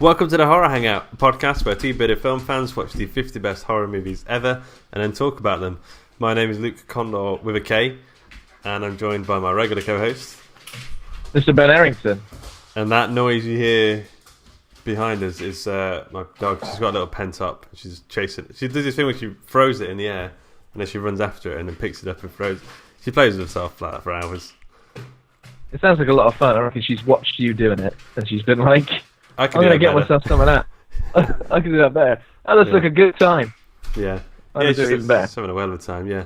Welcome to the Horror Hangout, a podcast where two-bearded film fans watch the 50 best horror movies ever and then talk about them. My name is Luke Condor with a K, and I'm joined by my regular co-host, Mr. Ben Errington. And that noise you hear behind us is my dog. She's got a little pent up. She's chasing it. She does this thing where she throws it in the air, and then she runs after it and then picks it up and throws it. She plays with herself like that for hours. It sounds like a lot of fun. I reckon she's watched you doing it, and she's been like, I'm going to get myself some of that. I can do that better. That looks like a good time. Yeah. She's having a whale of a time, yeah.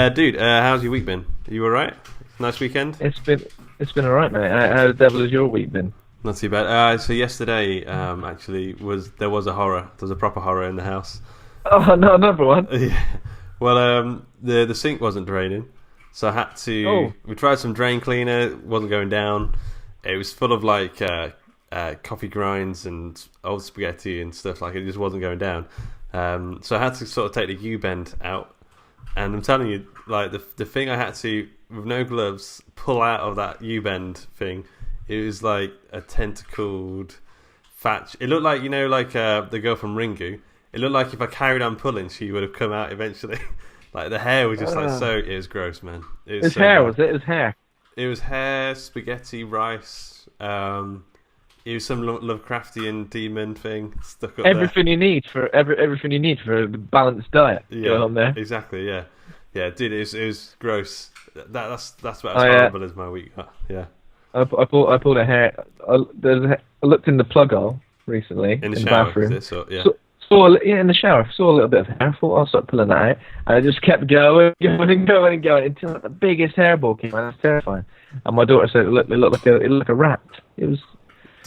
Dude, how's your week been? Are you alright? Nice weekend? It's been alright, mate. How the devil has your week been? Not too bad. So yesterday, actually, there was a horror. There was a proper horror in the house. Oh, no, another one? Yeah. Well, the sink wasn't draining, so I had to... Oh. We tried some drain cleaner, it wasn't going down. It was full of, like, coffee grinds and old spaghetti and stuff like it. It just wasn't going down. So I had to sort of take the U-bend out. And I'm telling you, like, the thing I had to, with no gloves, pull out of that U-bend thing, it was like a tentacled fat... It looked like, the girl from Ringu. It looked like if I carried on pulling, she would have come out eventually. Like, the hair was just it was gross, man. It was hair, bad. was it? It was hair? It was hair, spaghetti, rice. It was some Lovecraftian demon thing stuck up everything there. Everything you need for a balanced diet going on there. Exactly, yeah. Yeah, dude, it was gross. That's about as horrible as my week got. Yeah. I pulled a hair. I looked in the plug hole recently in the shower, bathroom. Yeah. In the shower. Saw a little bit of hair. Thought I'll start pulling that out, and I just kept going until the biggest hairball came out. It was terrifying. And my daughter said it looked like a rat. It was.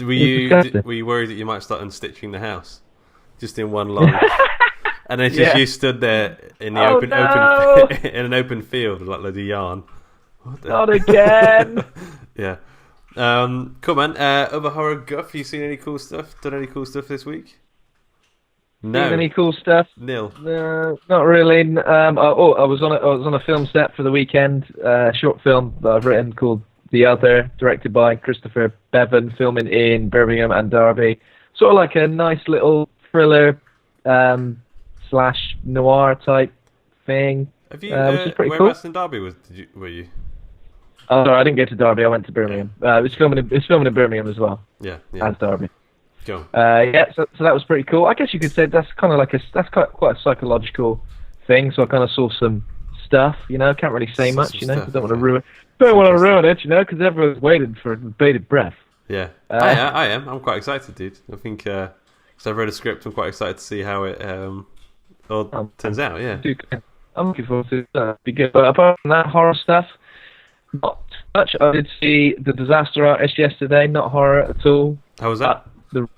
Were you worried that you might start unstitching the house, just in one long? And then just you stood there in the open in an open field like the yarn. Not again. Yeah. Cool, man. Other horror guff. You seen any cool stuff? Done any cool stuff this week? No. Seen any cool stuff? Nil. No, not really. I was on a film set for the weekend. Short film that I've written called The Other, directed by Christopher Bevan, filming in Birmingham and Derby. Sort of like a nice little thriller / noir type thing. Have you? Which is pretty cool. Whereabouts in Derby were you? Oh, sorry, I didn't get to Derby. I went to Birmingham. It was filming in Birmingham as well. Yeah. As Derby. Cool. So that was pretty cool. I guess you could say that's kind of like quite a psychological thing. So I kind of saw some stuff. Can't really say much. Don't want to ruin. Don't want to ruin it. Because everyone's waiting for bated breath. Yeah, I am. I'm quite excited, dude. I think because I've read a script, I'm quite excited to see how it all turns out. Yeah. I'm looking forward to it. Be good. But apart from that horror stuff, not much. I did see The Disaster Artist yesterday. Not horror at all. How was that?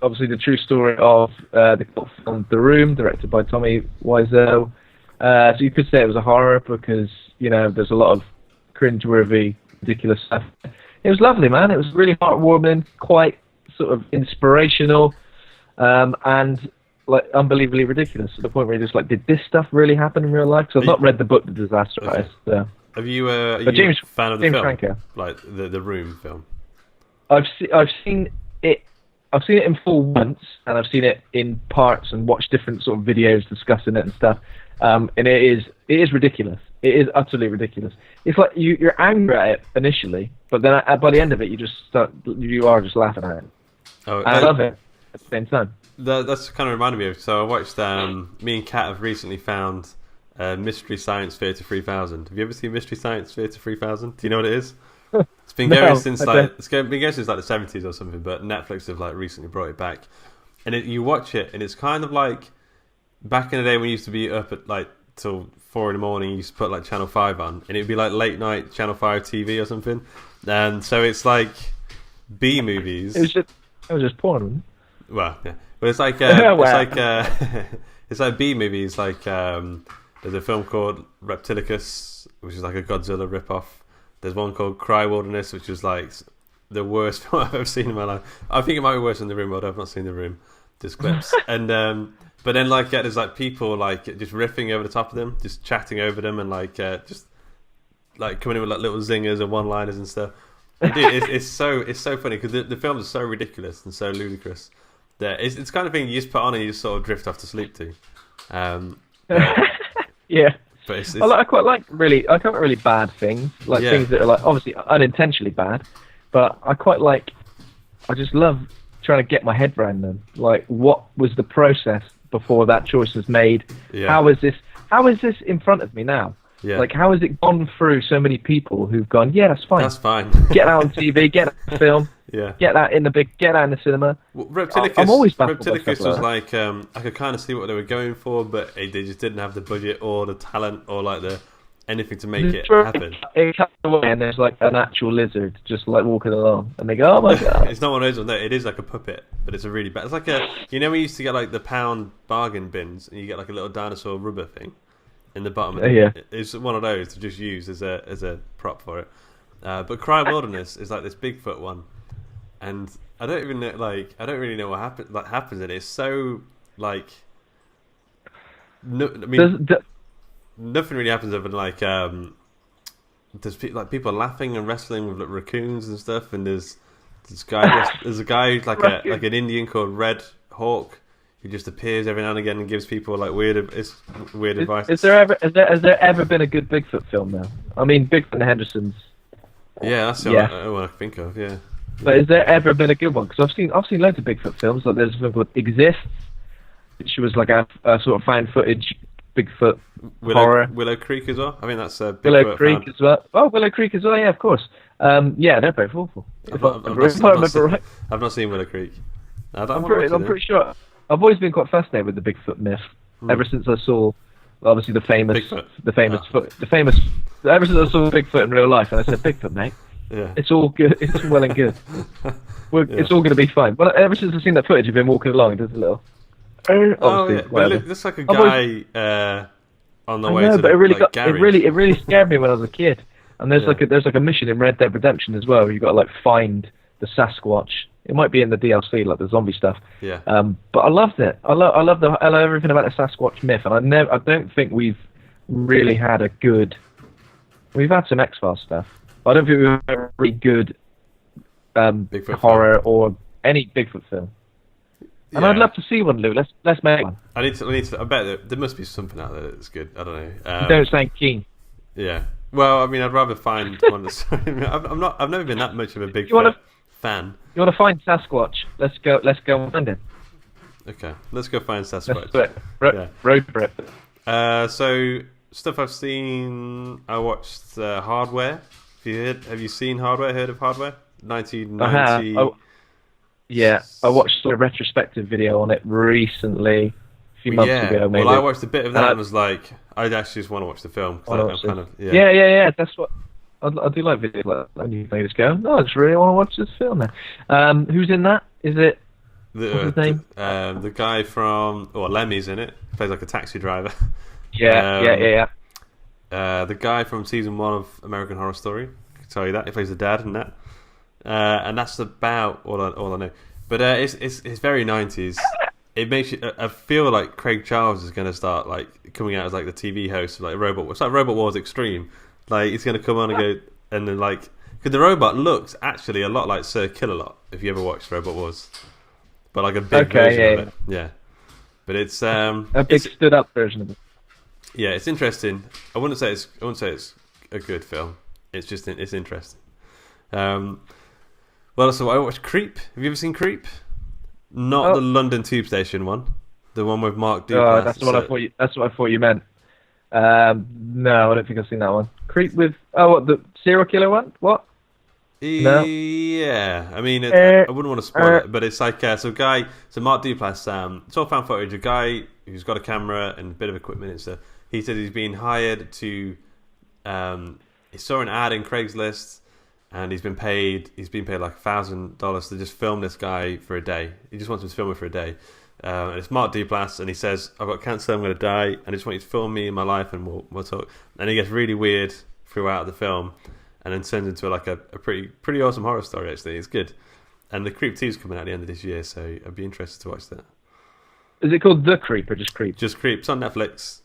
Obviously, the true story of the cult film The Room, directed by Tommy Wiseau. So you could say it was a horror because there's a lot of cringeworthy, ridiculous stuff. It was lovely, man. It was really heartwarming, quite sort of inspirational, and like unbelievably ridiculous to the point where you're just like, did this stuff really happen in real life? So I've not read the book, The Disaster Artist. So. Have you? Are you a fan of the film? Franco. Like the Room film? I've seen it. I've seen it in full once, and I've seen it in parts and watched different sort of videos discussing it and stuff. And it is ridiculous. It is utterly ridiculous. It's like you're angry at it initially, but then by the end of it, you are just laughing at it. Oh, and I love it at the same time. That's kind of reminded me of. So I watched. Me and Kat have recently found Mystery Science Theater 3000. Have you ever seen Mystery Science Theater 3000? Do you know what it is? It's been going since the 70s or something, but Netflix have like recently brought it back. And you watch it, and it's kind of like back in the day when you used to be up at like till 4 in the morning. You used to put like Channel 5 on, and it'd be like late night Channel 5 TV or something. And so it's like B movies. It was just porn. Wasn't it? Well, yeah, but it's like it's like B movies. Like there's a film called Reptilicus, which is like a Godzilla ripoff. There's one called Cry Wilderness, which is like the worst film I've ever seen in my life. I think it might be worse than The Room, but I've not seen The Room. Just clips. And but then there's like people like just riffing over the top of them, just chatting over them, and just like coming in with like little zingers and one-liners and stuff. And dude, it's so funny because the films are so ridiculous and so ludicrous it's kind of thing you just put on and you just sort of drift off to sleep to. Yeah. But it's I quite like I quite really bad things, like things that are like obviously unintentionally bad, but I just love trying to get my head around them. Like, what was the process before that choice was made? Yeah. How is this in front of me now? Yeah. Like, how has it gone through so many people who've gone, yeah, that's fine. That's fine. Get that on TV, get that on film, Yeah. get that in the cinema. Well, Reptilicus, I'm always baffled by Reptilicus stuff was like I could kind of see what they were going for, but they just didn't have the budget or the talent or like anything to make it happen. It cuts away and there's like an actual lizard just like walking along, and they go, "Oh my god!" It's not one of those ones. No, it is like a puppet, but it's a really bad. It's like we used to get like the pound bargain bins, and you get like a little dinosaur rubber thing in the bottom. Yeah. It's one of those to just use as a prop for it. But Cry Wilderness is like this Bigfoot one, and I don't even know, I don't really know what happens in it. It's so like, no, I mean, nothing really happens other than there's people laughing and wrestling with like raccoons and stuff, and there's a guy who's like an Indian called Red Hawk who just appears every now and again and gives people like weird advice. Has there ever been a good Bigfoot film now? I mean, Bigfoot and Henderson's. Yeah, that's the only one I can think of. Yeah. But has there ever been a good one? Because I've seen loads of Bigfoot films. Like there's a film called Exists, which was like a sort of found footage Bigfoot horror. Willow Creek as well. I mean, that's Willow Creek as well. Oh, Willow Creek as well. Yeah, of course. Yeah, they're both awful. If I remember right. I've not seen Willow Creek. I'm pretty sure. I've always been quite fascinated with the Bigfoot myth. Ever since I saw, obviously, the famous. Ever since I saw Bigfoot in real life, and I said, "Bigfoot, mate, it's all good. It's well and good. It's all going to be fine." But ever since I've seen that footage of him walking along, it does a little. Oh yeah, well, it looks like a guy on the way to but garage. it really scared me when I was a kid. And there's like a mission in Red Dead Redemption as well, where you've got to like find the Sasquatch. It might be in the DLC, like the zombie stuff. Yeah. But I loved it. I love everything about the Sasquatch myth, and I don't think we've really had a good. We've had some X-Files stuff. But I don't think we've had a really good Bigfoot horror film. or any Bigfoot film. And Yeah. I'd love to see one, Lou. Let's make one. I need to. I bet there must be something out there that's good. I don't know. You don't sound keen. Yeah. Well, I mean, I'd rather find one that's. I've never been that much of a Bigfoot fan. You want to find Sasquatch? Let's go and find him. Okay, let's go find Sasquatch. Let's do it. Road trip. So stuff I've seen. I watched Hardware. Have you seen Hardware? Heard of Hardware? 1990. Yeah, I watched a retrospective video on it recently, a few months ago. Maybe. Well, I watched a bit of that and was like, I actually just want to watch the film. Yeah. That's what I do like videos like that. You just go, I just really want to watch this film now. Who's in that? Is it? What's his name? The guy from Lemmy's in it. Plays like a taxi driver. Yeah. The guy from season 1 of American Horror Story. I can tell you that. He plays the dad in that. And that's about all I know. But it's very 90s. It makes you. I feel like Craig Charles is going to start like coming out as like the TV host of like Robot. It's like Robot Wars Extreme. Like he's going to come on and go and then like because the robot looks actually a lot like Sir Kill-A-Lot if you ever watched Robot Wars, but like a big version of it. Yeah. But it's a big stood up version of it. Yeah, it's interesting. I wouldn't say it's a good film. It's just it's interesting. Well, so I watched Creep. Have you ever seen Creep? Not the London Tube Station one. The one with Mark Duplass. Oh, that's what I thought you meant. No, I don't think I've seen that one. Creep with the serial killer one? What? No. Yeah, I mean, I wouldn't want to spoil it, but it's like so Mark Duplass. It's all found footage. A guy who's got a camera and a bit of equipment. He said he's been hired to. He saw an ad in Craigslist. And he's been paid like $1,000 to just film this guy for a day. He just wants him to film it for a day. And it's Mark Duplass, and he says, "I've got cancer, I'm going to die, and I just want you to film me in my life, and we'll talk." And he gets really weird throughout the film, and then turns into like a pretty awesome horror story. Actually, it's good. And the Creep 2 is coming out at the end of this year, so I'd be interested to watch that. Is it called The Creep or just Creep? Just Creep. It's on Netflix.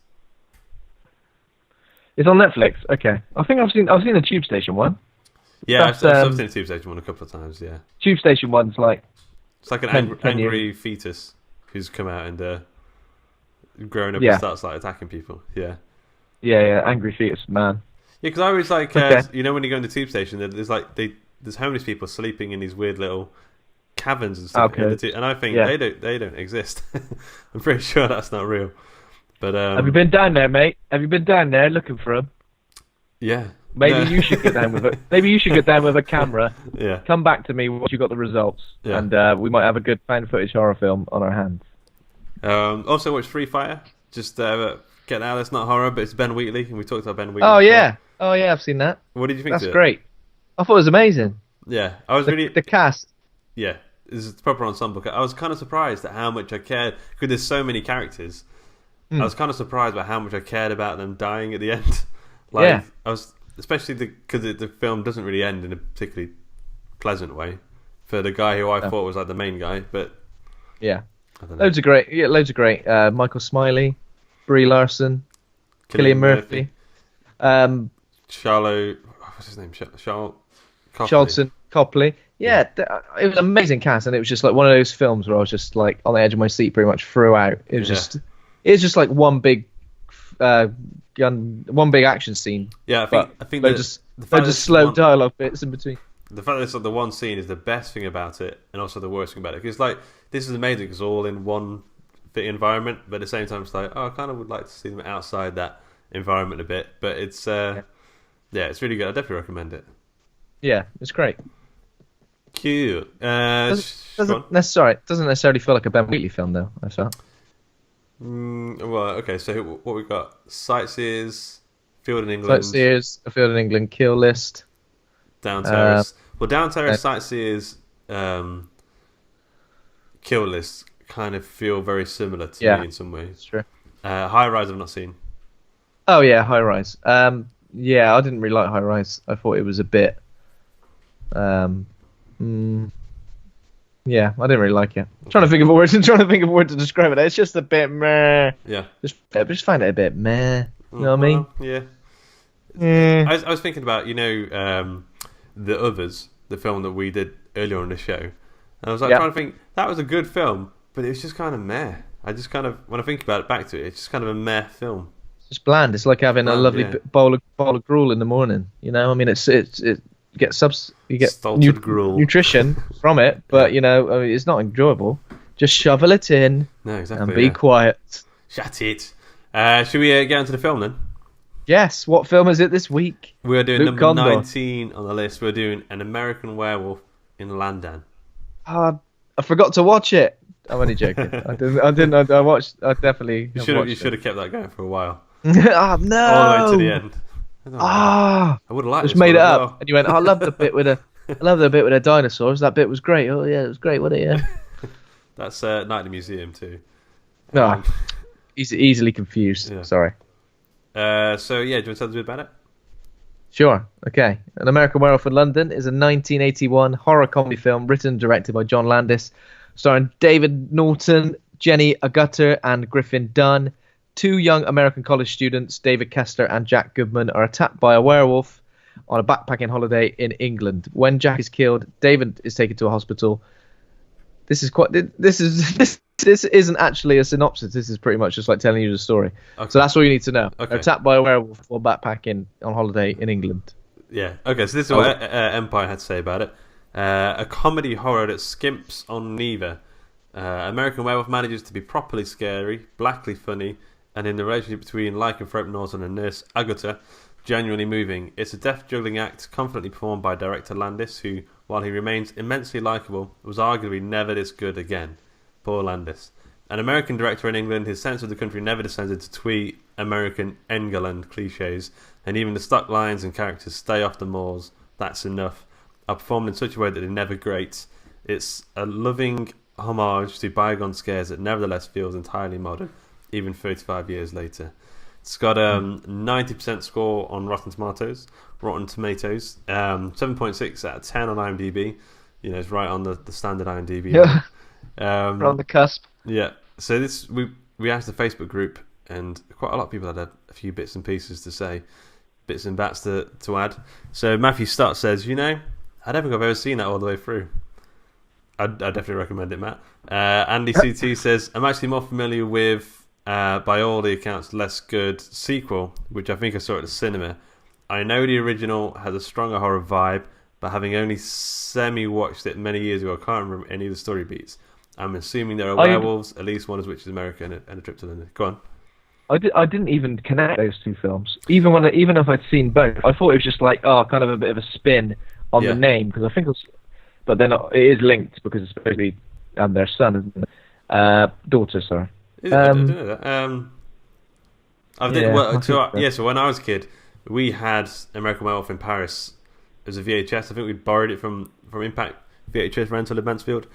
It's on Netflix. Okay, I think I've seen the Tube Station one. Yeah, I've seen the Tube Station one a couple of times, yeah. Tube Station one's like, It's like an 10 years. angry fetus who's come out and grown up Yeah. and starts like attacking people. Yeah. Yeah, angry fetus man. Yeah, because I always like, Okay. when you go in the tube station, there's like there's homeless people sleeping in these weird little caverns and stuff. Okay. And I think Yeah. they don't exist. I'm pretty sure that's not real. But Have you been down there, mate? Have you been down there looking for them? Yeah. Maybe No. you should get down with it. Maybe you should get down with a camera. Yeah. Come back to me once you got the results, Yeah. and we might have a good found footage horror film on our hands. Also watch Free Fire. Just get out. It's not horror, but it's Ben Wheatley, and we talked about Ben Wheatley. Oh before. yeah, I've seen that. What did you think? That's of it? great. I thought it was amazing. Yeah, I was really. The cast. Yeah, this is a proper ensemble. I was kind of surprised at how much I cared because there's so many characters. I was kind of surprised by how much I cared about them dying at the end. Yeah. I was especially because the film doesn't really end in a particularly pleasant way for the guy who I thought was like the main guy, but Yeah. I don't know. Loads of great. Michael Smiley, Brie Larson, Cillian Murphy. Charlotte, what's his name? Charlotte Charlton Copley. Yeah, it was an amazing cast, and it was just like one of those films where I was just like on the edge of my seat pretty much throughout. It was just like one big action scene. Yeah, I think loads of slow dialogue bits in between. The fact that it's like the one scene is the best thing about it, and also the worst thing about it. Because like this is amazing, because it's all in one environment, but at the same time, it's like, I kind of would like to see them outside that environment a bit. But it's it's really good. I definitely recommend it. Yeah, it's great. Cute. Doesn't necessarily feel like a Ben Wheatley film though. I felt. Well, okay. So what we got? Sightseers, Field in England. Sightseers, A Field in England, Kill List. Down Terrace. Down Terrace, Sightseers, Kill List kind of feel very similar to me in some ways. That's true. High Rise I've not seen. Oh yeah, High Rise. Yeah, I didn't really like High Rise. I thought it was a bit. Yeah, I didn't really like it. I'm trying to think of a word. To describe it. It's just a bit meh. Yeah. Just find it a bit meh. You know what I mean? Yeah. Yeah. I was thinking about The Others, the film that we did earlier on the show, and I was like trying to think that was a good film, but it was just kind of meh. I just kind of when I think about it back to it, it's just kind of a meh film. It's just bland. It's like having a lovely bowl of gruel in the morning. You know, I mean, you get Salted gruel nutrition from it, but it's not enjoyable. Just shovel it in. No, exactly. And be quiet. Shut it. Should we get into the film then? Yes. What film is it this week? We're doing Luke number Condor. 19 on the list. We're doing An American Werewolf in London. I forgot to watch it. I'm only joking. I didn't. I watched. I definitely. You should have kept that going for a while. Oh, no. All the way to the end. I would have liked just this made it one as up, well. and you went. I love the bit with the dinosaurs. That bit was great. Oh yeah, it was great, wasn't it? Yeah. That's Night at the Museum too. No, easily confused. Yeah. Sorry. Do you want to tell us a bit about it? Sure. Okay. An American Werewolf in London is a 1981 horror comedy film written and directed by John Landis, starring David Naughton, Jenny Agutter, and Griffin Dunne. Two young American college students, David Kessler and Jack Goodman, are attacked by a werewolf on a backpacking holiday in England. When Jack is killed, David is taken to a hospital. This isn't actually a synopsis. This is pretty much just like telling you the story. Okay. So that's all you need to know. Okay. They're attacked by a werewolf while backpacking on holiday in England. Yeah. Okay. So this is what Empire had to say about it. A comedy horror that skimps on neither. American Werewolf manages to be properly scary, blackly funny, and in the relationship between lycanthrope Norton and nurse Agutter, genuinely moving. It's a death-juggling act confidently performed by director Landis, who, while he remains immensely likeable, was arguably never this good again. Poor Landis. An American director in England, his sense of the country never descends into twee American England cliches, and even the stock lines and characters stay off the moors. That's enough. Are performed in such a way that they're never great. It's a loving homage to bygone scares that nevertheless feels entirely modern, even 35 years later. It's got a 90% score on Rotten Tomatoes, 7.6 out of 10 on IMDb. It's right on the standard IMDb. Yeah. We're on the cusp. Yeah. So we asked the Facebook group, and quite a lot of people had a few bits and pieces to say, bits and bats to add. So Matthew Stott says, I don't think I've ever seen that all the way through. I'd definitely recommend it, Matt. Andy CT says, I'm actually more familiar with, by all the accounts, less good sequel, which I think I saw at the cinema. I know the original has a stronger horror vibe, but having only semi-watched it many years ago, I can't remember any of the story beats. I'm assuming there are werewolves, at least one of which is American, and a trip to London. Go on. I didn't even connect those two films. Even if I'd seen both, I thought it was just like, kind of a bit of a spin on the name, because I think it was... But then it is linked because it's supposed to be their son, isn't it? Daughter, sorry. I don't know that. So when I was a kid, we had American Werewolf in Paris as a VHS. I think we borrowed it from Impact VHS rental in Mansfield.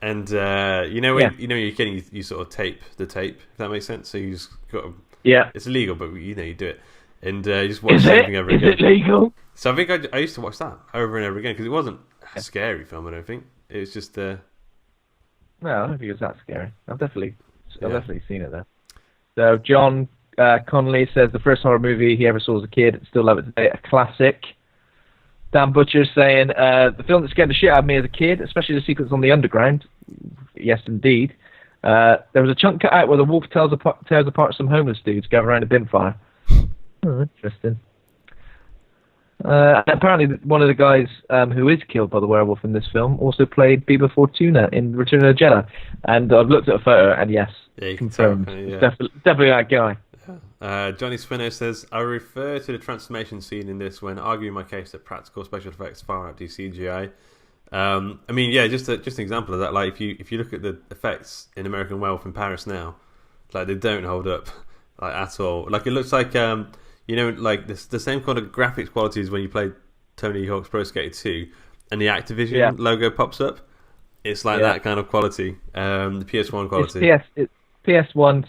And when you're kidding, you sort of tape the tape, if that makes sense. So you just got to, it's illegal, but you do it, and you just watch everything over again. Is it legal? So I think I used to watch that over and over again because it wasn't a scary film. I don't think it was just. No, I don't think it was that scary. I've definitely seen it there. So John Connolly says the first horror movie he ever saw as a kid, still love it today, a classic. Dan Butcher saying the film that scared the shit out of me as a kid, especially the sequence on the underground. Yes, indeed. There was a chunk cut out where the wolf tears apart some homeless dudes gathered around a bin fire. Oh, interesting. And apparently, one of the guys who is killed by the werewolf in this film also played Biba Fortuna in Return of the Jedi. And I've looked at a photo, and yes, confirmed. It's definitely that guy. Johnny Spinner says, I refer to the transformation scene in this when arguing my case that practical special effects far outdo CGI. Just an example of that. Like if you look at the effects in American Werewolf in Paris now, like they don't hold up like at all. Like it looks like like the same kind of graphics qualities when you play Tony Hawk's Pro Skater 2 and the Activision logo pops up. It's like that kind of quality. The PS1 quality. It's PS1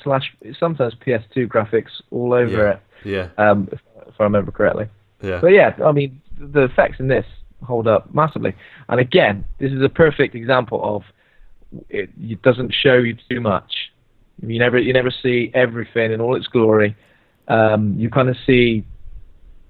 / sometimes PS2 graphics all over it. Yeah. If I remember correctly. Yeah. But the effects in this hold up massively. And again, this is a perfect example of it doesn't show you too much. You never see everything in all its glory. You kind of see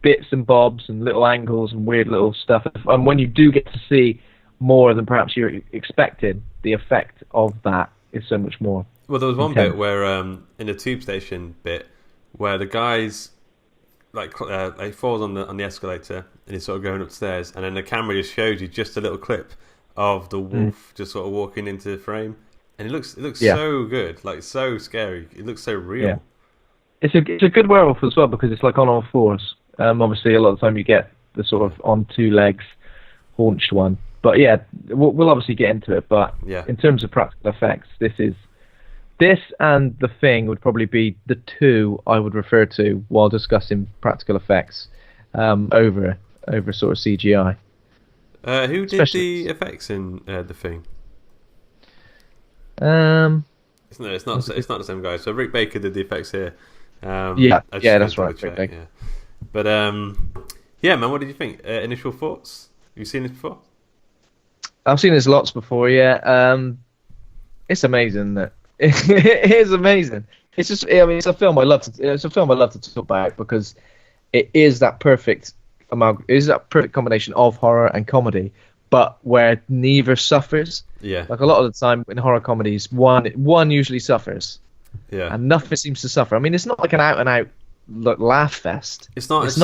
bits and bobs and little angles and weird little stuff. And when you do get to see more than perhaps you're expecting, the effect of that is so much more. Well, there was one bit where in the tube station bit where the guy's he falls on the escalator and he's sort of going upstairs, and then the camera just shows you just a little clip of the wolf just sort of walking into the frame, and it looks so good, like so scary. It looks so real. Yeah. It's a good werewolf as well because it's like on all fours. Obviously, a lot of the time you get the sort of on two legs, haunched one. But yeah, we'll obviously get into it. But in terms of practical effects, this and The Thing would probably be the two I would refer to while discussing practical effects over sort of CGI. Who did the effects in The Thing? It's not the same guy. So Rick Baker did the effects here. That's right. Rick Baker. Yeah. But man, what did you think? Initial thoughts? Have you seen this before? I've seen this lots before. Yeah. It's amazing that. It is amazing. It's just, it's a film I love to talk about because it is that perfect combination of horror and comedy, but where neither suffers. Yeah. Like a lot of the time in horror comedies, one usually suffers. Yeah. And nothing seems to suffer. I mean, it's not like an out and out laugh fest. It's not as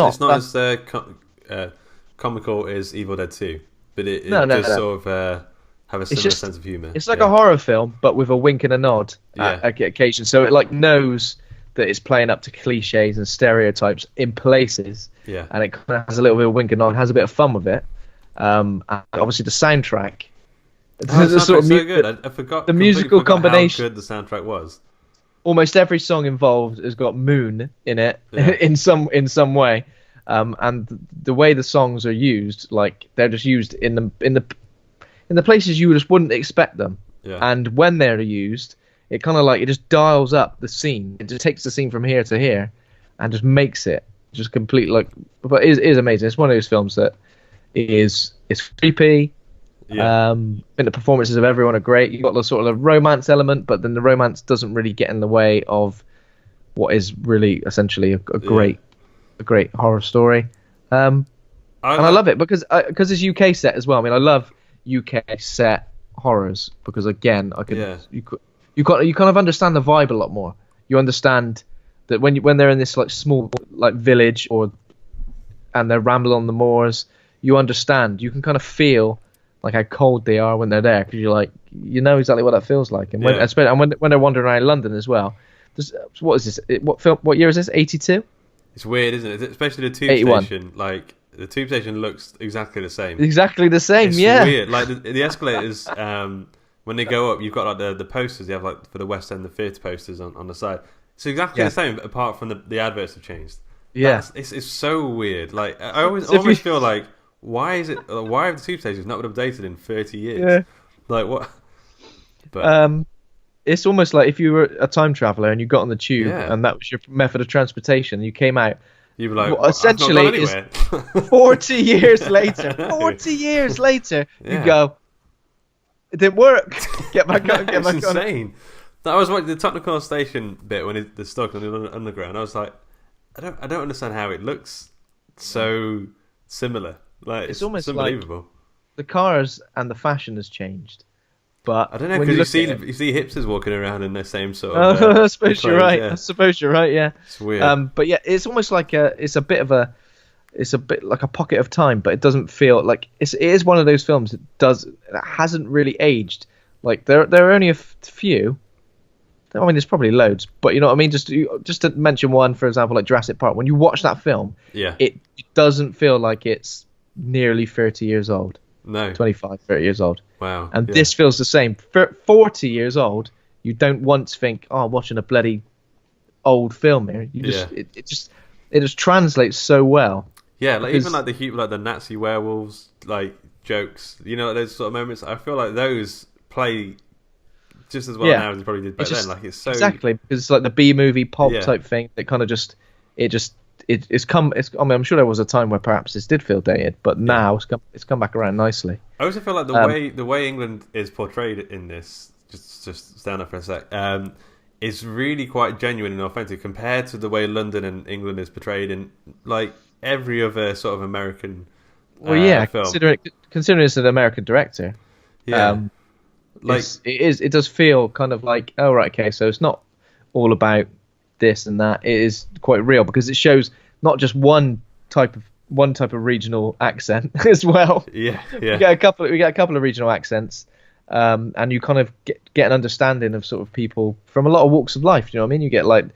comical as Evil Dead 2, but it does sort of have a similar sense of humour. It's like a horror film, but with a wink and a nod at occasion. So it knows that it's playing up to cliches and stereotypes in places. Yeah. And it kind of has a little bit of wink and nod, has a bit of fun with it. And obviously the soundtrack. The soundtrack's so good. I forgot the musical combination. How good the soundtrack was. Almost every song involved has got Moon in it in some way. And the way the songs are used, like they're just used in the places you just wouldn't expect them. Yeah. And when they're used, it kind of it just dials up the scene. It just takes the scene from here to here and just makes it just complete but it is amazing. It's one of those films that is creepy. Yeah. I think the performances of everyone are great. You've got the sort of romance element, but then the romance doesn't really get in the way of what is really essentially a great horror story. And I love it because it's UK set as well. I mean, I love UK set horrors because again, Yeah. you kind of understand the vibe a lot more. You understand that when they're in this like small like village and they're rambling on the moors, you understand. You can kind of feel like how cold they are when they're there because you're like you know exactly what that feels like. And when they're wandering around London as well. What is this? What year is this? 82. It's weird, isn't it? Especially the tube 81. station. Like the tube station looks exactly the same. Exactly the same. It's yeah. weird. Like the escalators. When they go up, you've got like the posters. You have like for the West End, the theatre posters on the side. It's exactly the same, apart from the adverts have changed. Yeah. It's so weird. Like I almost feel like why have the tube stations not been updated in 30 years? Yeah. Like what? But it's almost like if you were a time traveler and you got on the tube and that was your method of transportation, you came out. You'd be like, well, essentially, it's 40 years later. 40 years later, you go. It didn't work. Get back on. Get back on. Insane. That was like the Tottenham station bit when they're stuck on the underground. I was like, I don't understand how it looks so similar. Like it's almost unbelievable. Like the cars and the fashion has changed, but I don't know because you see hipsters walking around in the same sort of. I suppose you're right. Yeah. I suppose you're right. Yeah. It's weird. But yeah, it's almost like it's a bit like a pocket of time, but it doesn't feel like it is one of those films that hasn't really aged. Like there are only a few. I mean, there's probably loads, but you know what I mean. Just to mention one, for example, like Jurassic Park. When you watch that film, it doesn't feel like it's nearly 30 years old. No, 25, 30 years old. Wow. And this feels the same. 40 years old, you don't once think, "Oh, I'm watching a bloody old film here." You just it just translates so well. Yeah, like even like the Nazi werewolves like jokes, you know, those sort of moments. I feel like those play just as well now as they probably did back then. Like it's so exactly because it's like the B movie pulp type thing that kind of it's come. I mean, I'm sure there was a time where perhaps this did feel dated, but now it's come back around nicely. I also feel like the way England is portrayed in this, just stand up for a sec, is really quite genuine and authentic compared to the way London and England is portrayed in like every other sort of American film. Considering it's an American director, it does feel kind of like, oh right, okay, so it's not all about this and that. It is quite real because it shows not just one type of regional accent as well. Yeah. We get a couple of regional accents, and you kind of get an understanding of sort of people from a lot of walks of life. You know what I mean? You get like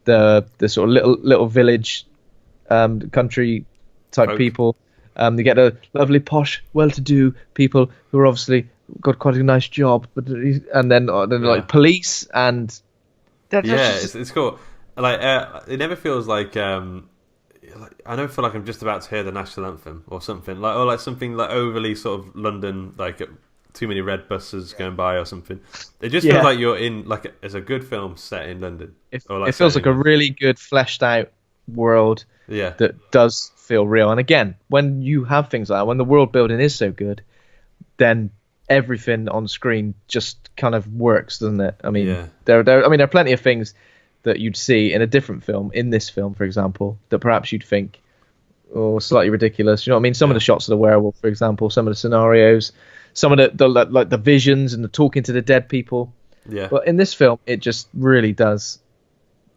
the sort of little village, country type people. You get the lovely posh, well-to-do people who are obviously got quite a nice job, and then like police and. It's cool. Like it never feels like I never feel like I'm just about to hear the national anthem or something like something like overly sort of London, like too many red buses going by or something. It just feels like you're in like it's a good film set in London. It feels like a really good fleshed out world that does feel real. And again, when you have things like that, when the world building is so good, then everything on screen just kind of works, doesn't it? I mean, there are plenty of things that you'd see in a different film, in this film, for example, that perhaps you'd think, oh, slightly ridiculous. You know what I mean? Some of the shots of the werewolf, for example, some of the scenarios, some of the visions and the talking to the dead people. Yeah. But in this film, it just really does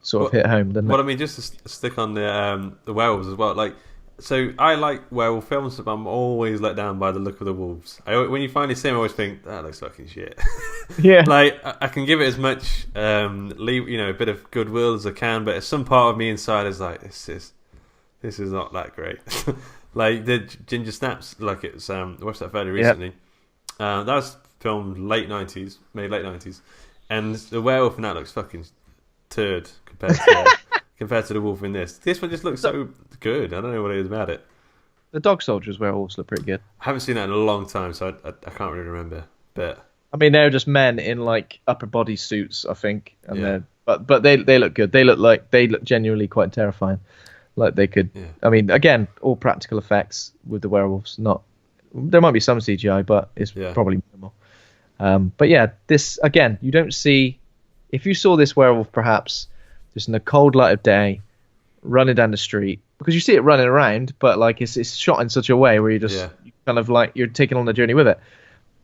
sort of hit home, doesn't it? Well, I mean, just to stick on the werewolves as well, like. So I like werewolf films, but I'm always let down by the look of the wolves. When you finally see them, I always think that looks fucking shit. Yeah. Like I can give it as much, a bit of goodwill as I can, but some part of me inside is like, this is not that great. Like the Ginger Snaps, like it's watched that fairly recently. That was filmed late 90s, and the werewolf in that looks fucking turd compared to the wolf in this. This one just looks so good. I don't know what it is about it. The dog soldiers werewolves look pretty good. I haven't seen that in a long time, so I can't really remember. But I mean, they're just men in like upper body suits, I think. And but they look good. They look genuinely quite terrifying. Like they could. Yeah. I mean, again, all practical effects with the werewolves. There might be some CGI, but it's probably minimal. But yeah, this again, you don't see. If you saw this werewolf, perhaps. Just in the cold light of day, running down the street, because you see it running around, but like it's shot in such a way where you just you kind of like you're taking on the journey with it.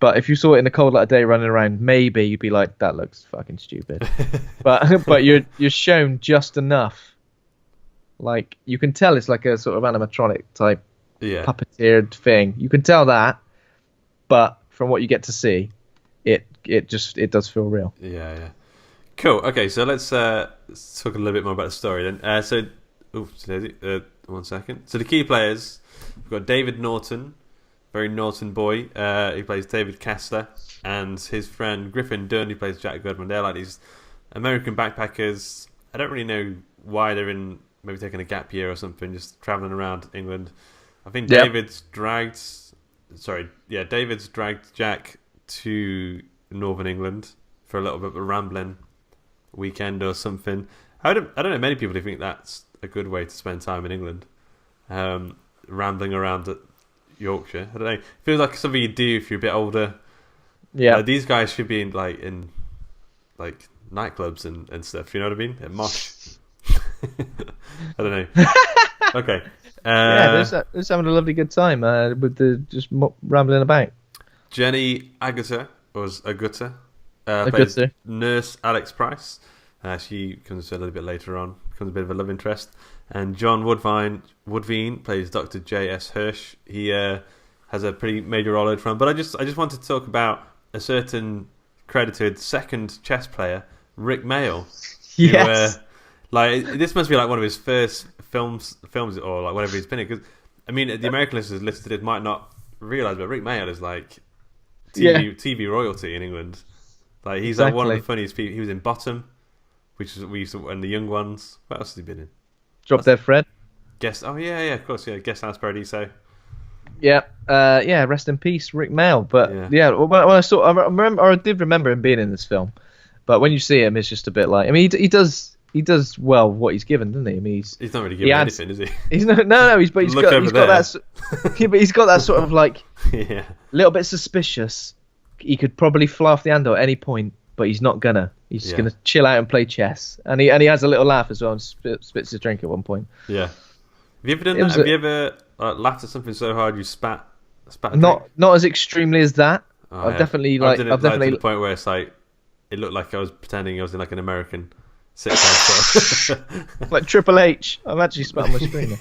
But if you saw it in a cold light of day running around, maybe you'd be like, that looks fucking stupid. but you're shown just enough. Like, you can tell it's like a sort of animatronic type puppeteered thing. You can tell that, but from what you get to see, it does feel real. Yeah. Cool. Okay, so let's talk a little bit more about the story then. One second. So the key players, we've got David Naughton, very Naughton boy. He plays David Kessler, and his friend Griffin Dunne, who plays Jack Goodman. They're like these American backpackers. I don't really know why they're maybe taking a gap year or something, just traveling around England. I think David's dragged Jack to Northern England for a little bit of a rambling weekend or something. I don't know many people who think that's a good way to spend time in England, rambling around at Yorkshire. I don't know. It feels like something you do if you're a bit older. Yeah, these guys should be in nightclubs and stuff. You know what I mean? At mosh. I don't know. Okay. They're just having a lovely good time with the just rambling about. Jenny Agutter plays Nurse Alex Price. She comes a little bit later on, becomes a bit of a love interest. And John Woodvine plays Dr. J.S. Hirsch. He has a pretty major role later on. But I just wanted to talk about a certain credited second chess player, Rick Mayall. Yes. This must be like one of his first films or like whatever he's been in. Because I mean, the American listeners listed it might not realise, but Rick Mayall is like TV royalty in England. Like he's like one of the funniest people. He was in Bottom, which is we used to, and The Young Ones. What else has he been in? Drop Dead Fred. Oh yeah, of course, yeah. Guest House Paradiso. Yeah, rest in peace, Rick Mayall. But when I saw, I did remember him being in this film. But when you see him, it's just a bit like, I mean, he does well what he's given, doesn't he? I mean, he's not really given anything, is he? He's no. He's got that. But he's got that sort of like little bit suspicious. He could probably fly off the handle at any point, but he's not gonna. He's just gonna chill out and play chess, and he has a little laugh as well and spits his drink at one point. Yeah. Have you ever done that? Have you ever laughed at something so hard you spat? Not as extremely as that. I've definitely to the point where it's like it looked like I was pretending I was in like an American sitcom. Like Triple H. I've actually spat on my screen.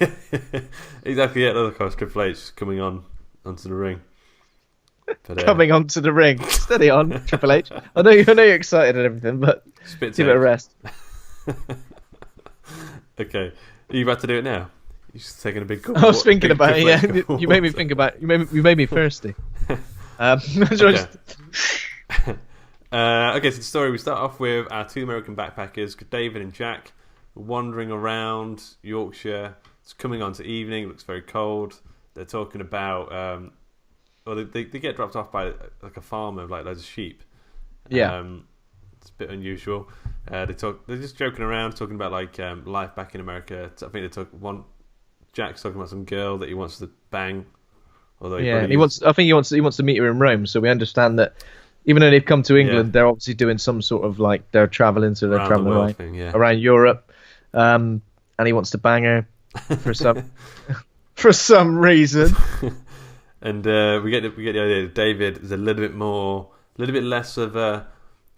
Exactly. Yeah, of course, Triple H coming onto the ring. But, coming onto the ring. Steady on, Triple H. I know you're excited and everything, but give it a rest. Okay, are you about to do it now? You're just taking a big cup. I was thinking about it. Yeah, you made me think about. You made me thirsty. Okay. Okay, so the story, we start off with our two American backpackers, David and Jack, wandering around Yorkshire. It's coming on to evening, it looks very cold. They're talking about they get dropped off by like a farmer with like loads of sheep. Yeah. It's a bit unusual. They're just joking around, talking about like life back in America. I think Jack's talking about some girl that he wants to bang. Although he wants to meet her in Rome. So we understand that even though they've come to England, they're obviously doing some sort of like they're traveling, so they're traveling around Europe. And he wants to bang her for some reason. And we get the idea that David is a little bit less of a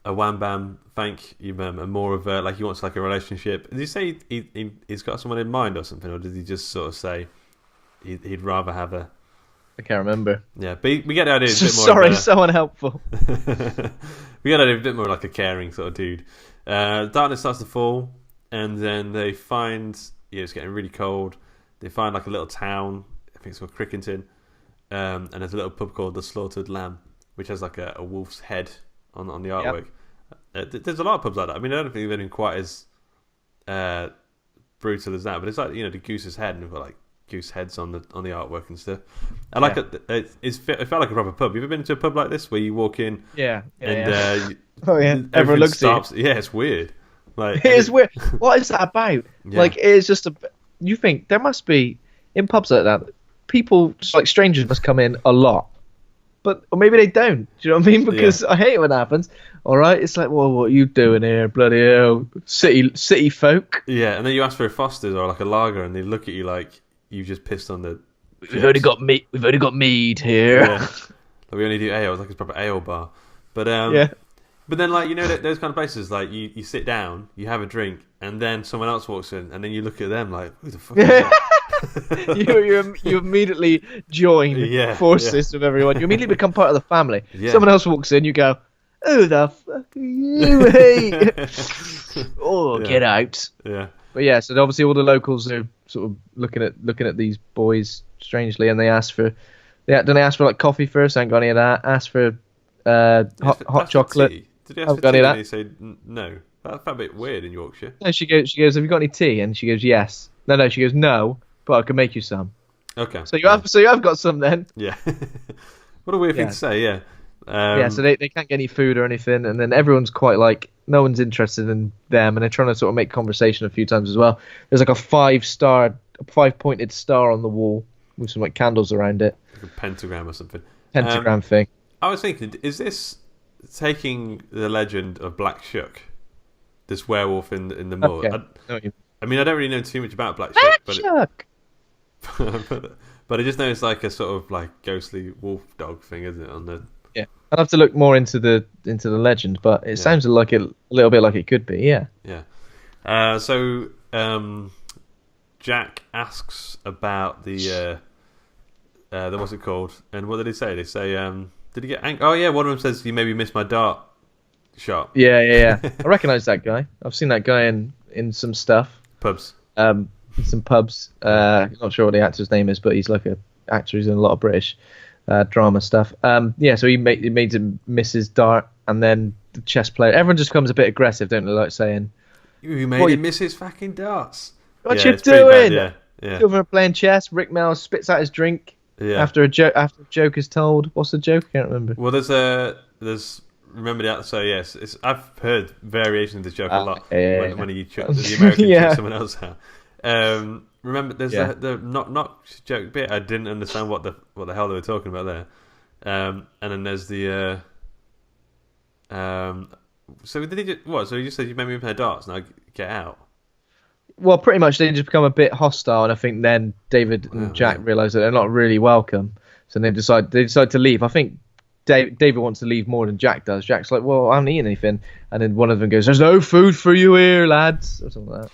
wham bam thank you mum, and more of a like he wants like a relationship. Did he say he's got someone in mind or something, or did he just sort of say he'd rather have a? I can't remember. Yeah, but we get the idea. Sorry, so unhelpful. We get the idea a bit more like a caring sort of dude. Darkness starts to fall, and then they find it's getting really cold. They find like a little town. I think it's called Crickington. And there's a little pub called the Slaughtered Lamb, which has like a wolf's head on the artwork. There's a lot of pubs like that. I mean, I don't think they've been quite as brutal as that, but it's like the goose's head, and we've got like goose heads on the artwork and stuff. I like it. It felt like a proper pub. You ever been to a pub like this where you walk in? Everyone looks at you. Yeah, it's weird. Like it is weird. What is that about? Yeah. Like it's just you think there must be in pubs like that. People, just like strangers, must come in a lot, or maybe they don't. Do you know what I mean? Because I hate it when it happens. All right, it's like, well, what are you doing here, bloody hell, city folk? Yeah, and then you ask for a Foster's or like a lager, and they look at you like you just pissed on the. We've only got mead here. Yeah. Like, we only do ale. It's like a proper ale bar. But Yeah. But then, like, you know, those kind of places, like, you sit down, you have a drink, and then someone else walks in, and then you look at them like, who the fuck is that? you immediately join forces with everyone. You immediately become part of the family. Yeah. Someone else walks in, you go, who the fuck are you? Hey. Get out. Yeah. But yeah, so obviously all the locals are sort of looking at these boys strangely, and they ask for like coffee first. I ain't got any of that. Ask for hot chocolate. Tea. Did he ask for tea? And he said no. That felt a bit weird in Yorkshire. No, she goes, have you got any tea? And she goes, yes. No, she goes, no, but I can make you some. Okay. So you have got some then. Yeah. What a weird thing to say. Yeah. So they can't get any food or anything, and then everyone's quite like, no one's interested in them, and they're trying to sort of make conversation a few times as well. There's like a 5-pointed star on the wall with some like candles around it. Like a pentagram or something. Pentagram thing. I was thinking, is this taking the legend of Black Shuck, this werewolf in the moor? Okay. I mean, I don't really know too much about Black Shuck, but I just know it's like a sort of like ghostly wolf dog thing, isn't it? On the I'd have to look more into the legend, but it sounds like a little bit like it could be. Yeah. Yeah. So Jack asks about the what's it called? And what did he say? They say, did he get angry? Oh yeah, one of them says, "You maybe missed my dart shot." Yeah. I recognise that guy. I've seen that guy in some stuff. Pubs. In some pubs. Not sure what the actor's name is, but he's like a actor. He's in a lot of British drama stuff. So he made him miss his dart, and then the chess player. Everyone just becomes a bit aggressive, don't they? Like saying, "You made him miss his fucking darts." What you doing? Bad, yeah. Over playing chess. Rick Mel spits out his drink. Yeah. After a joke is told. What's the joke? I can't remember. Well, remember that. So yes, I've heard variations of this joke a lot when you the American chuck someone else out. Remember, there's the not joke bit. I didn't understand what the hell they were talking about there. And then there's the so did he just what? So he just said, "You made me play darts, now get out." Well, pretty much they just become a bit hostile, and I think then David and Jack realise that they're not really welcome, so they decide to leave. I think David wants to leave more than Jack does. Jack's like, "Well, I haven't eaten anything," and then one of them goes, "There's no food for you here, lads," or something like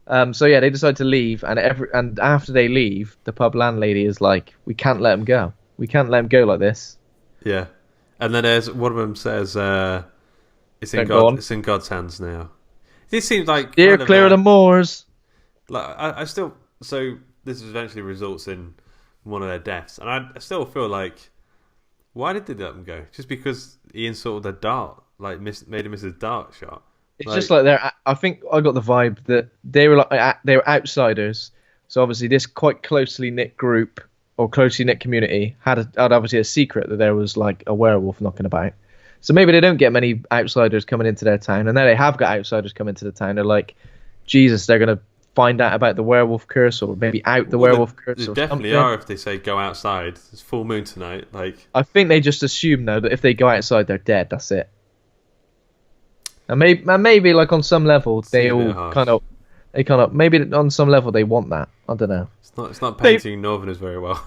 that. So they decide to leave, and after they leave, the pub landlady is like, "We can't let him go. We can't let him go like this." Yeah, and then there's one of them says, "It's in God's hands now." This seems like steer clear of the moors. Like I still, so this eventually results in one of their deaths, and I still feel like, why did they let them go? Just because he insulted their dart, like made him miss his dart shot. It's just like I think I got the vibe that they were outsiders. So obviously this quite closely knit group or closely knit community had obviously a secret that there was like a werewolf knocking about. So maybe they don't get many outsiders coming into their town, and now they have got outsiders coming to the town. They're like, Jesus, they're going to find out about the werewolf curse, or maybe out the werewolf curse. They definitely are if they say go outside. It's full moon tonight. Like, I think they just assume though that if they go outside, they're dead. That's it. And maybe like on some level they all kind of maybe on some level they want that. I don't know. It's not painting Northerners very well.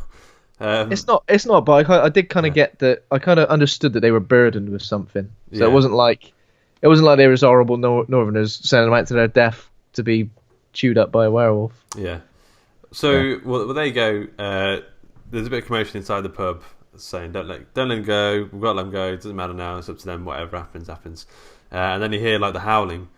It's not. But I did kind of get that. I kind of understood that they were burdened with something. So it wasn't like they were horrible Northerners sending them out to their death to be chewed up by a werewolf. Yeah. So well, there you go. There's a bit of commotion inside the pub saying, "Don't let them go. We've got to let them go. It doesn't matter now. It's up to them. Whatever happens." And then you hear like the howling,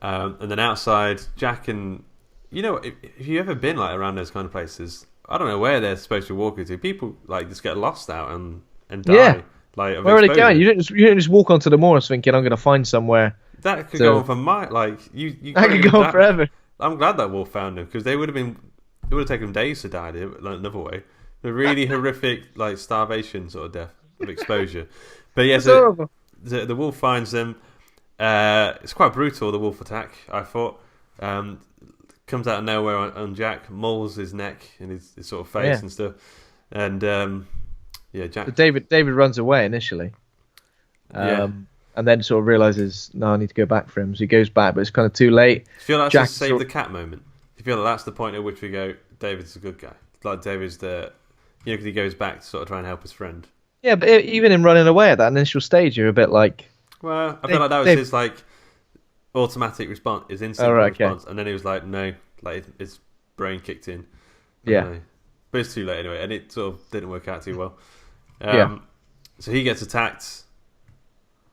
and then outside, Jack and if you ever been like around those kind of places. I don't know where they're supposed to be walking to. People like just get lost out and die. Yeah. Like, where are they going? You don't just walk onto the moors thinking I'm going to find somewhere. That could go on for you that could go on forever. I'm glad that wolf found him because it would have taken them days to die another way. A really horrific like starvation sort of death of exposure. But yes, the wolf finds them. It's quite brutal. The wolf attack. I thought. Comes out of nowhere on Jack, mauls his neck and his sort of face and stuff, and Jack. So David runs away initially, and then sort of realizes, no, I need to go back for him. So he goes back, but it's kind of too late. Do you feel that's Jack save the cat moment? Do you feel that's the point at which we go, David's a good guy? Like David's because he goes back to sort of try and help his friend. Yeah, but even in running away at that initial stage, you're a bit like. Well, I feel like that was his like automatic response, his instinct response, and then he was like, no, like his brain kicked in. Yeah. But it's too late anyway, and it sort of didn't work out too well. Yeah. So he gets attacked.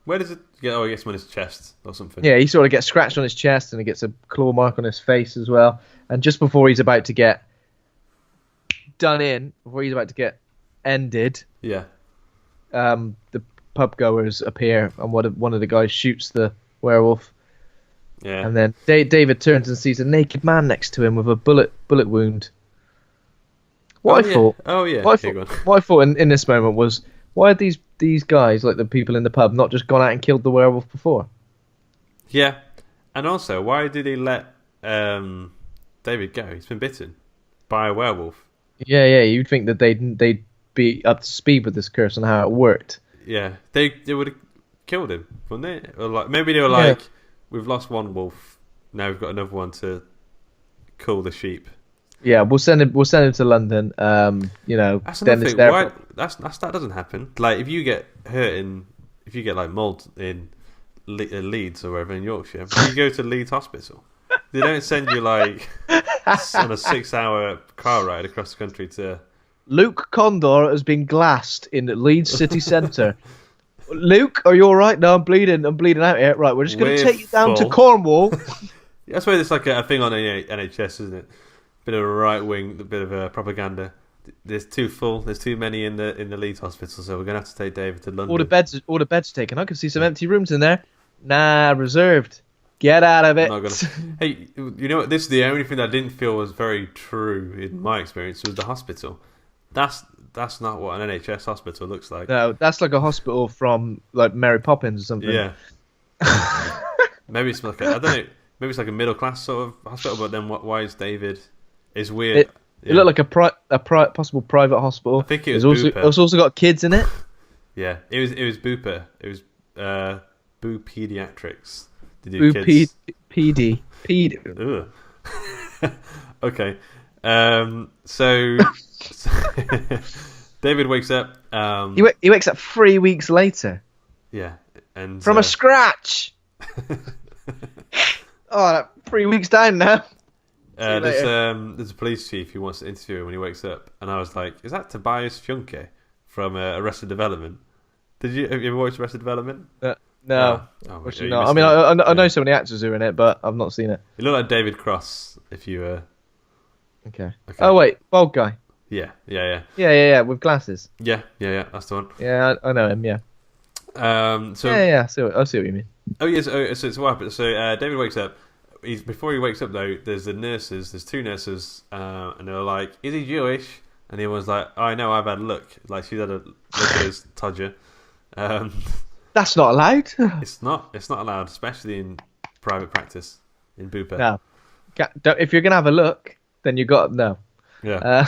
Where does it get? Oh, he gets him on his chest or something. Yeah, he sort of gets scratched on his chest, and he gets a claw mark on his face as well. And just before he's about to get before he's about to get ended, yeah, the pub goers appear, and one of the guys shoots the werewolf. Yeah. And then David turns and sees a naked man next to him with a bullet wound. What I thought in this moment was, why had these guys, like the people in the pub, not just gone out and killed the werewolf before? Yeah, and also, why did he let David go? He's been bitten by a werewolf. Yeah, you'd think that they'd be up to speed with this curse and how it worked. Yeah, they would have killed him, wouldn't they? Or like maybe they were like, we've lost one wolf, now we've got another one to cool the sheep. Yeah, we'll send him to London. That's another thing. Why that doesn't happen? Like if you get hurt if you get like mauled in Leeds or wherever in Yorkshire, you go to Leeds Hospital. They don't send you like on a 6-hour car ride across the country to. Luke Condor has been glassed in Leeds city centre. Luke, are you all right? No, I'm bleeding out here. Right, we're just going to take you down to Cornwall. That's why it's like a thing on NHS, isn't it? Bit of a right wing, a bit of a propaganda. There's too full. There's too many in the Leeds hospital, so we're gonna have to take David to London. All the beds taken. I can see some empty rooms in there. Nah, reserved. Get out of it. Hey, you know what? This is the only thing that I didn't feel was very true in my experience was the hospital. That's not what an NHS hospital looks like. No, that's like a hospital from like Mary Poppins or something. Yeah. Maybe it's like I don't know. Maybe it's like a middle class sort of hospital. But then why is David? It's weird. It looked like a possible private hospital. I think it was. It's also got kids in it. Yeah, it was Bupa. It was Boo Pediatrics. Boo PD. Okay. So David wakes up. He wakes up 3 weeks later. Yeah, and from a scratch. Oh, 3 weeks down now. There's a police chief who wants to interview him when he wakes up, and I was like, "Is that Tobias Funke from Arrested Development?" Have you ever watched Arrested Development? No. I mean, I know so many actors who are in it, but I've not seen it. You look like David Cross if you. Okay. Oh wait, bald guy. Yeah, with glasses. Yeah, that's the one. Yeah, I know him. Yeah. So I see what you mean. Oh yes, so what happened? So David wakes up. Before he wakes up though, there's two nurses, and they're like, "Is he Jewish?" And the one's like, "I know, I've had a look." Like she's had a look at his todger. That's not allowed. It's not allowed, especially in private practice in Bupa. No, if you're gonna have a look, then you got no. Yeah.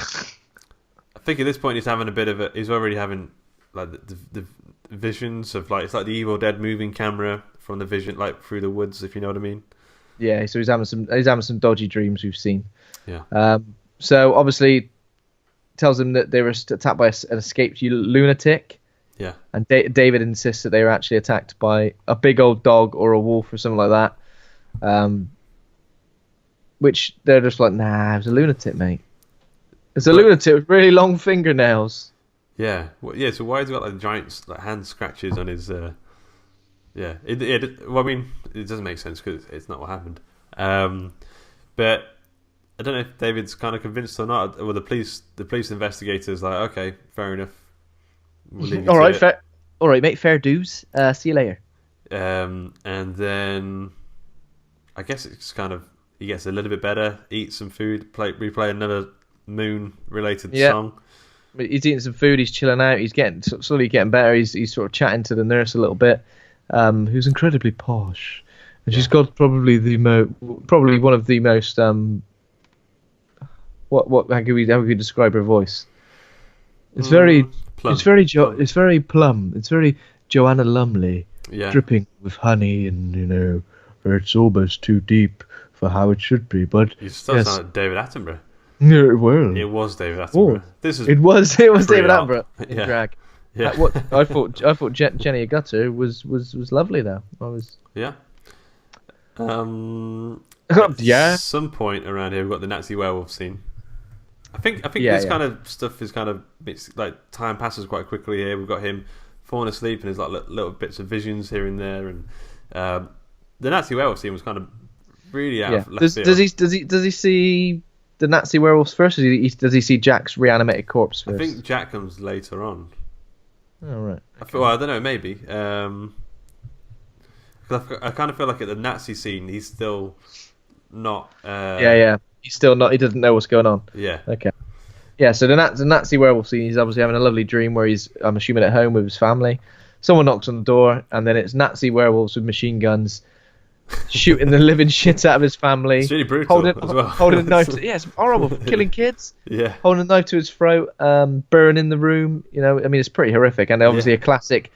I think at this point he's already having like the visions of like it's like the Evil Dead moving camera from the vision like through the woods, if you know what I mean. Yeah, so he's having some dodgy dreams we've seen. Yeah. So obviously tells him that they were attacked by an escaped lunatic. Yeah. And David insists that they were actually attacked by a big old dog or a wolf or something like that. Which they're just like, nah, it was a lunatic, mate. It's a lunatic with really long fingernails. Yeah. Well, yeah. So why has he got like giant like hand scratches on his? Yeah. Well, I mean, it doesn't make sense because it's not what happened. But I don't know if David's kind of convinced or not. Well, the police investigators like, okay, fair enough. We'll leave you all right, it. fair. All right, mate. Fair dues. See you later. And then I guess it's kind of he gets a little bit better, eats some food, replay another Moon-related song. He's eating some food. He's chilling out. He's slowly getting better. He's sort of chatting to the nurse a little bit, who's incredibly posh, and she's got probably one of the most how can we describe her voice? It's very plum. It's very plum. It's very Joanna Lumley, dripping with honey, and it's almost too deep for how it should be. But you still sound like David Attenborough. Yeah, well, it was David Attenborough. It was David Attenborough in drag. Yeah. I thought Jenny Agutter was lovely though. Yeah. Yeah. At some point around here, we've got the Nazi werewolf scene. I think Yeah, this kind of stuff is kind of like time passes quite quickly here. We've got him falling asleep and there's like little bits of visions here and there, and the Nazi werewolf scene was kind of really out of left field. Does he see the Nazi werewolves first, or does he see Jack's reanimated corpse first? I think Jack comes later on. Oh right. Okay. I don't know, maybe. 'Cause I kind of feel like at the Nazi scene, he's still not. Yeah. He's still not. He doesn't know what's going on. Yeah. Okay. Yeah. So the Nazi werewolf scene, he's obviously having a lovely dream where he's, I'm assuming, at home with his family. Someone knocks on the door, and then it's Nazi werewolves with machine guns shooting the living shit out of his family. It's really brutal as well. Holding a knife. It's horrible. Killing kids. Yeah. Holding a knife to his throat. Burning the room. You know, I mean, it's pretty horrific, and obviously a classic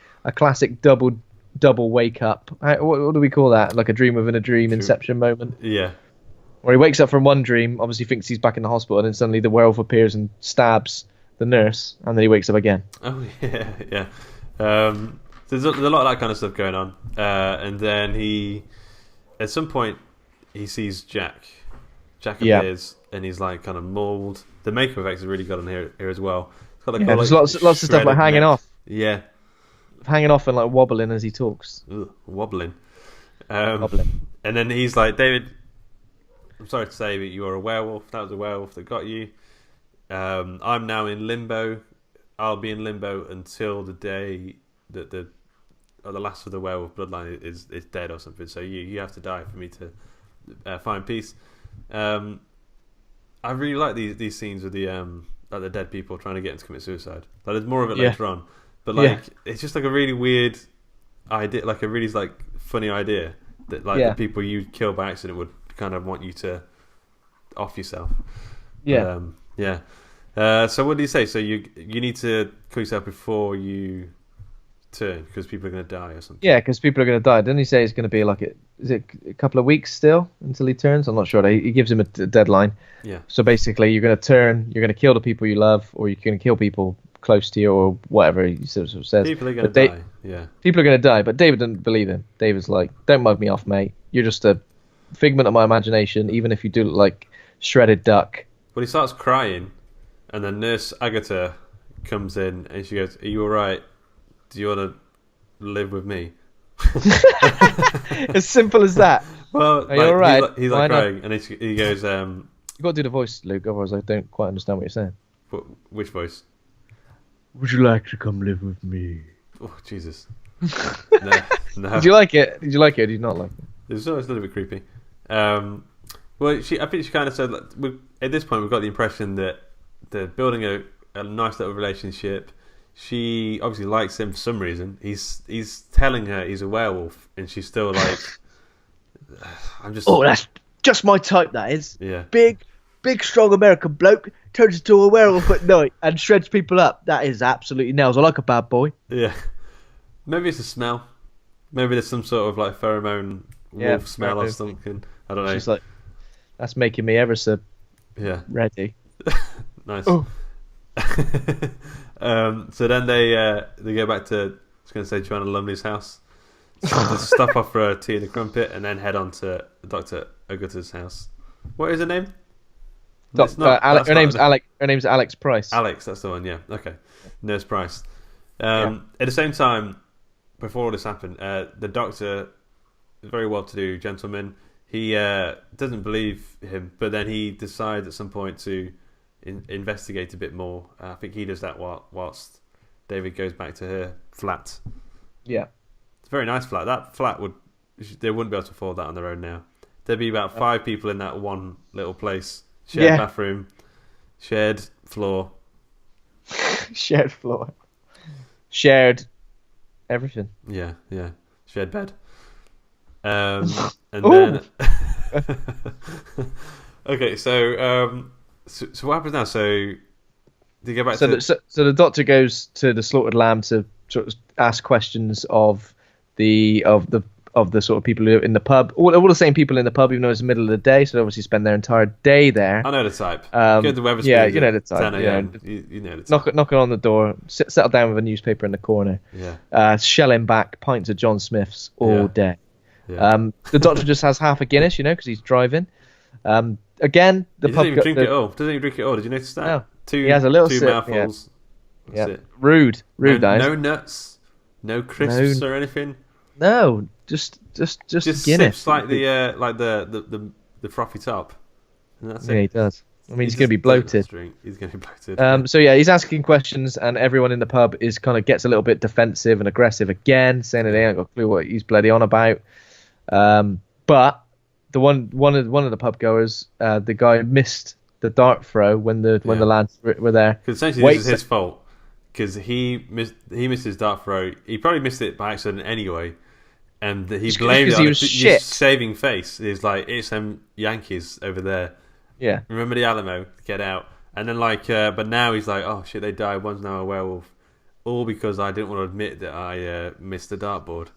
double wake up. What do we call that? Like a dream within a dream, Inception moment. Yeah. Where he wakes up from one dream, obviously thinks he's back in the hospital, and then suddenly the werewolf appears and stabs the nurse, and then he wakes up again. Oh yeah. There's a lot of that kind of stuff going on, and then at some point he sees Jack. Jack appears, and he's like kind of mauled. The makeup effects are really good on here as well. It's got There's lots of stuff like hanging off. Yeah. Hanging off and like wobbling as he talks. Ugh, wobbling. Wobbling. And then he's like, David, I'm sorry to say that you are a werewolf. That was a werewolf that got you. I'm now in limbo. I'll be in limbo until the day that the last of the werewolf bloodline is dead or something. So you have to die for me to find peace. I really like these scenes with the dead people trying to get him to commit suicide. Like, there's more of it later on. But it's just like a really weird idea, like a really like funny idea that like the people you kill by accident would kind of want you to off yourself. Yeah. So what do you say? So you need to kill yourself before you turn because people are going to die or something. Yeah, because people are going to die. Didn't he say it's going to be like is it a couple of weeks still until he turns? I'm not sure. He gives him a deadline. Yeah. So basically, you're going to turn. You're going to kill the people you love, or you're going to kill people close to you, or whatever he sort of says. People are going to die. Yeah. People are going to die, but David didn't believe him. David's like, "Don't mug me off, mate. You're just a figment of my imagination. Even if you do look like shredded duck." Well, he starts crying, and then Nurse Agutter comes in, and she goes, "Are you all right? Do you want to live with me?" As simple as that. Well, are you all right? He's like crying, and he goes, "You got to do the voice, Luke. Otherwise, I don't quite understand what you're saying." Which voice? Would you like to come live with me? Oh, Jesus. No. Did you like it? Did you like it or did you not like it? It was a little bit creepy. Well, I think she kind of said, like, at this point, we've got the impression that they're building a nice little relationship. She obviously likes him for some reason. He's telling her he's a werewolf, and she's still like, I'm just... Oh, that's just my type, that is. Yeah. Big, strong American bloke turns into a werewolf at night and shreds people up. That is absolutely nails. I like a bad boy. Yeah. Maybe it's a smell. Maybe there's some sort of like pheromone wolf smell or something. I don't know. She's like, that's making me ever so ready. Nice. Oh. So then they go back to, I was going to say, Joanna Lumley's house. So stop off for a tea and a crumpet and then head on to Dr. Agutter's house. What is her name? Her name's Alex Price. Alex, that's the one. Yeah. Okay. Nurse Price. At the same time, before all this happened, the doctor, very well-to-do gentleman, he doesn't believe him, but then he decides at some point to investigate a bit more. I think he does that whilst David goes back to her flat. Yeah. It's a very nice flat. That flat they wouldn't be able to afford that on their own now. There'd be about 5 people in that one little place. Shared bathroom, shared floor. Shared floor. Shared everything. Yeah. Shared bed. And then... Okay, so what happens now? So they go back to... So the doctor goes to the slaughtered lamb to sort of ask questions of the of the sort of people who are in the pub. All the same people in the pub, even though it's the middle of the day, so they obviously spend their entire day there. I know the type. Good, the yeah, you know the type. 10 a.m. You know the type. Knocking on the door, settle down with a newspaper in the corner. Yeah. Shelling back pints of John Smiths all day. Yeah. The doctor just has half a Guinness, because he's driving. Again, the he pub doesn't even drink it all. Doesn't even drink it all. Did you notice that? No. He has a little two sip. mouthfuls. Yeah. That's it. Rude, No nuts. No crisps or anything. No, just Guinness. Sips like the frothy top. And that's it. Yeah, he does. I mean, he's going to be bloated. He's going to be bloated. So yeah, he's asking questions, and everyone in the pub gets a little bit defensive and aggressive again, saying that they ain't got a clue what he's bloody on about. But the one of the pub goers, the guy missed the dart throw when the lads were there. Because essentially this is his fault. Because he missed his dart throw. He probably missed it by accident anyway, and he blamed it on his saving face. He's like, it's them Yankees over there. Yeah. Remember the Alamo? Get out. And then but now he's like, oh shit, they died. One's now a werewolf. All because I didn't want to admit that I missed the dartboard.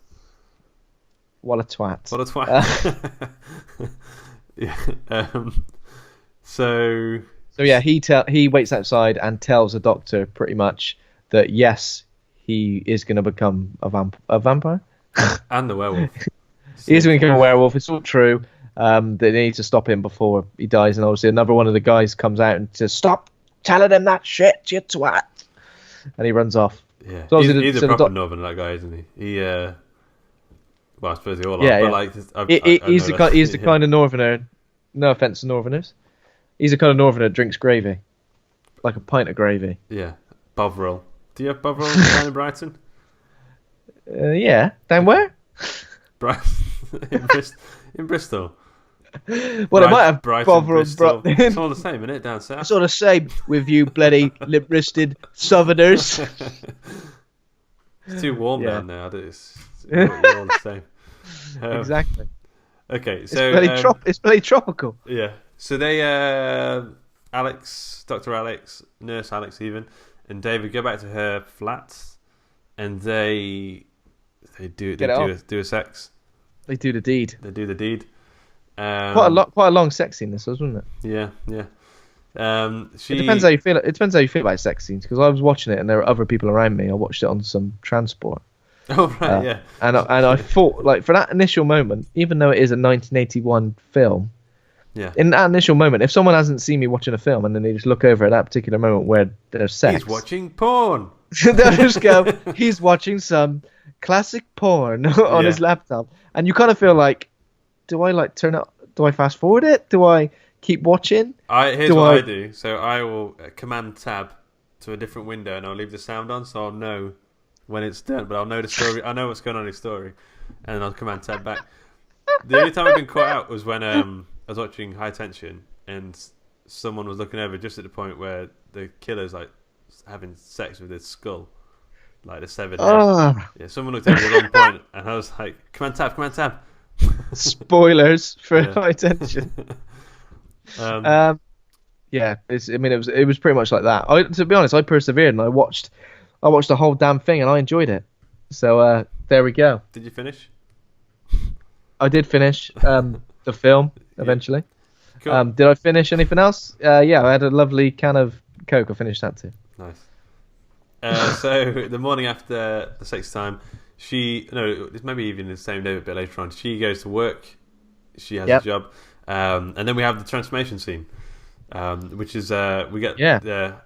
What a twat. What a twat. Yeah. So yeah, he waits outside and tells the doctor pretty much that yes, he is going to become a vampire. And the werewolf. He is going to become a werewolf. It's all true. That they need to stop him before he dies, and obviously another one of the guys comes out and says, "Stop telling him that shit, you twat!" And he runs off. Yeah, so he's a proper northern, that guy, isn't he? Well, I suppose they all are. But he's the kind of northerner. No offense to northerners. He's the kind of northerner that drinks gravy, like a pint of gravy. Yeah, Bovril. Do you have Bovril down in Brighton? Yeah, down where? In Bristol. Well, I might have Bovril. It's all the same, isn't it? Down south. It's all the same with you bloody lip-wristed southerners. It's too warm down there. It's all the same. Exactly. Okay, so it's bloody tropical. Yeah. So they, Alex, Dr. Alex, Nurse Alex, even, and David go back to her flat, and they do a sex. They do the deed. They do the deed. Quite a long sex scene this was, wasn't it? Yeah. It depends how you feel. It depends how you feel about sex scenes, because I was watching it and there were other people around me. I watched it on some transport. Oh right, yeah. And I thought, like, for that initial moment, even though it is a 1981 film, in that initial moment, if someone hasn't seen me watching a film and then they just look over at that particular moment where there's sex, he's watching porn. They'll just go, he's watching some classic porn on his laptop, and you kind of feel like, do I turn it? Do I fast forward it? Do I keep watching? Here's what I do. So I will command tab to a different window, and I'll leave the sound on, so I'll know when it's done. But I'll know the story. I know what's going on in the story, and then I'll command tab back. The only time I've been caught out was when I was watching High Tension, and someone was looking over just at the point where the killer's like having sex with his skull, like the severed head. Yeah, someone looked over the wrong point, and I was like, command tab. Spoilers for High Tension. Yeah, it was pretty much like that. To be honest, I persevered and I watched the whole damn thing and I enjoyed it. So there we go. Did you finish? I did finish the film eventually. Cool. Did I finish anything else? Yeah, I had a lovely can of Coke. I finished that too. Nice. So the morning after the sex time, it's maybe even the same day, but a bit later on, she goes to work. She has a job, and then we have the transformation scene, which is we get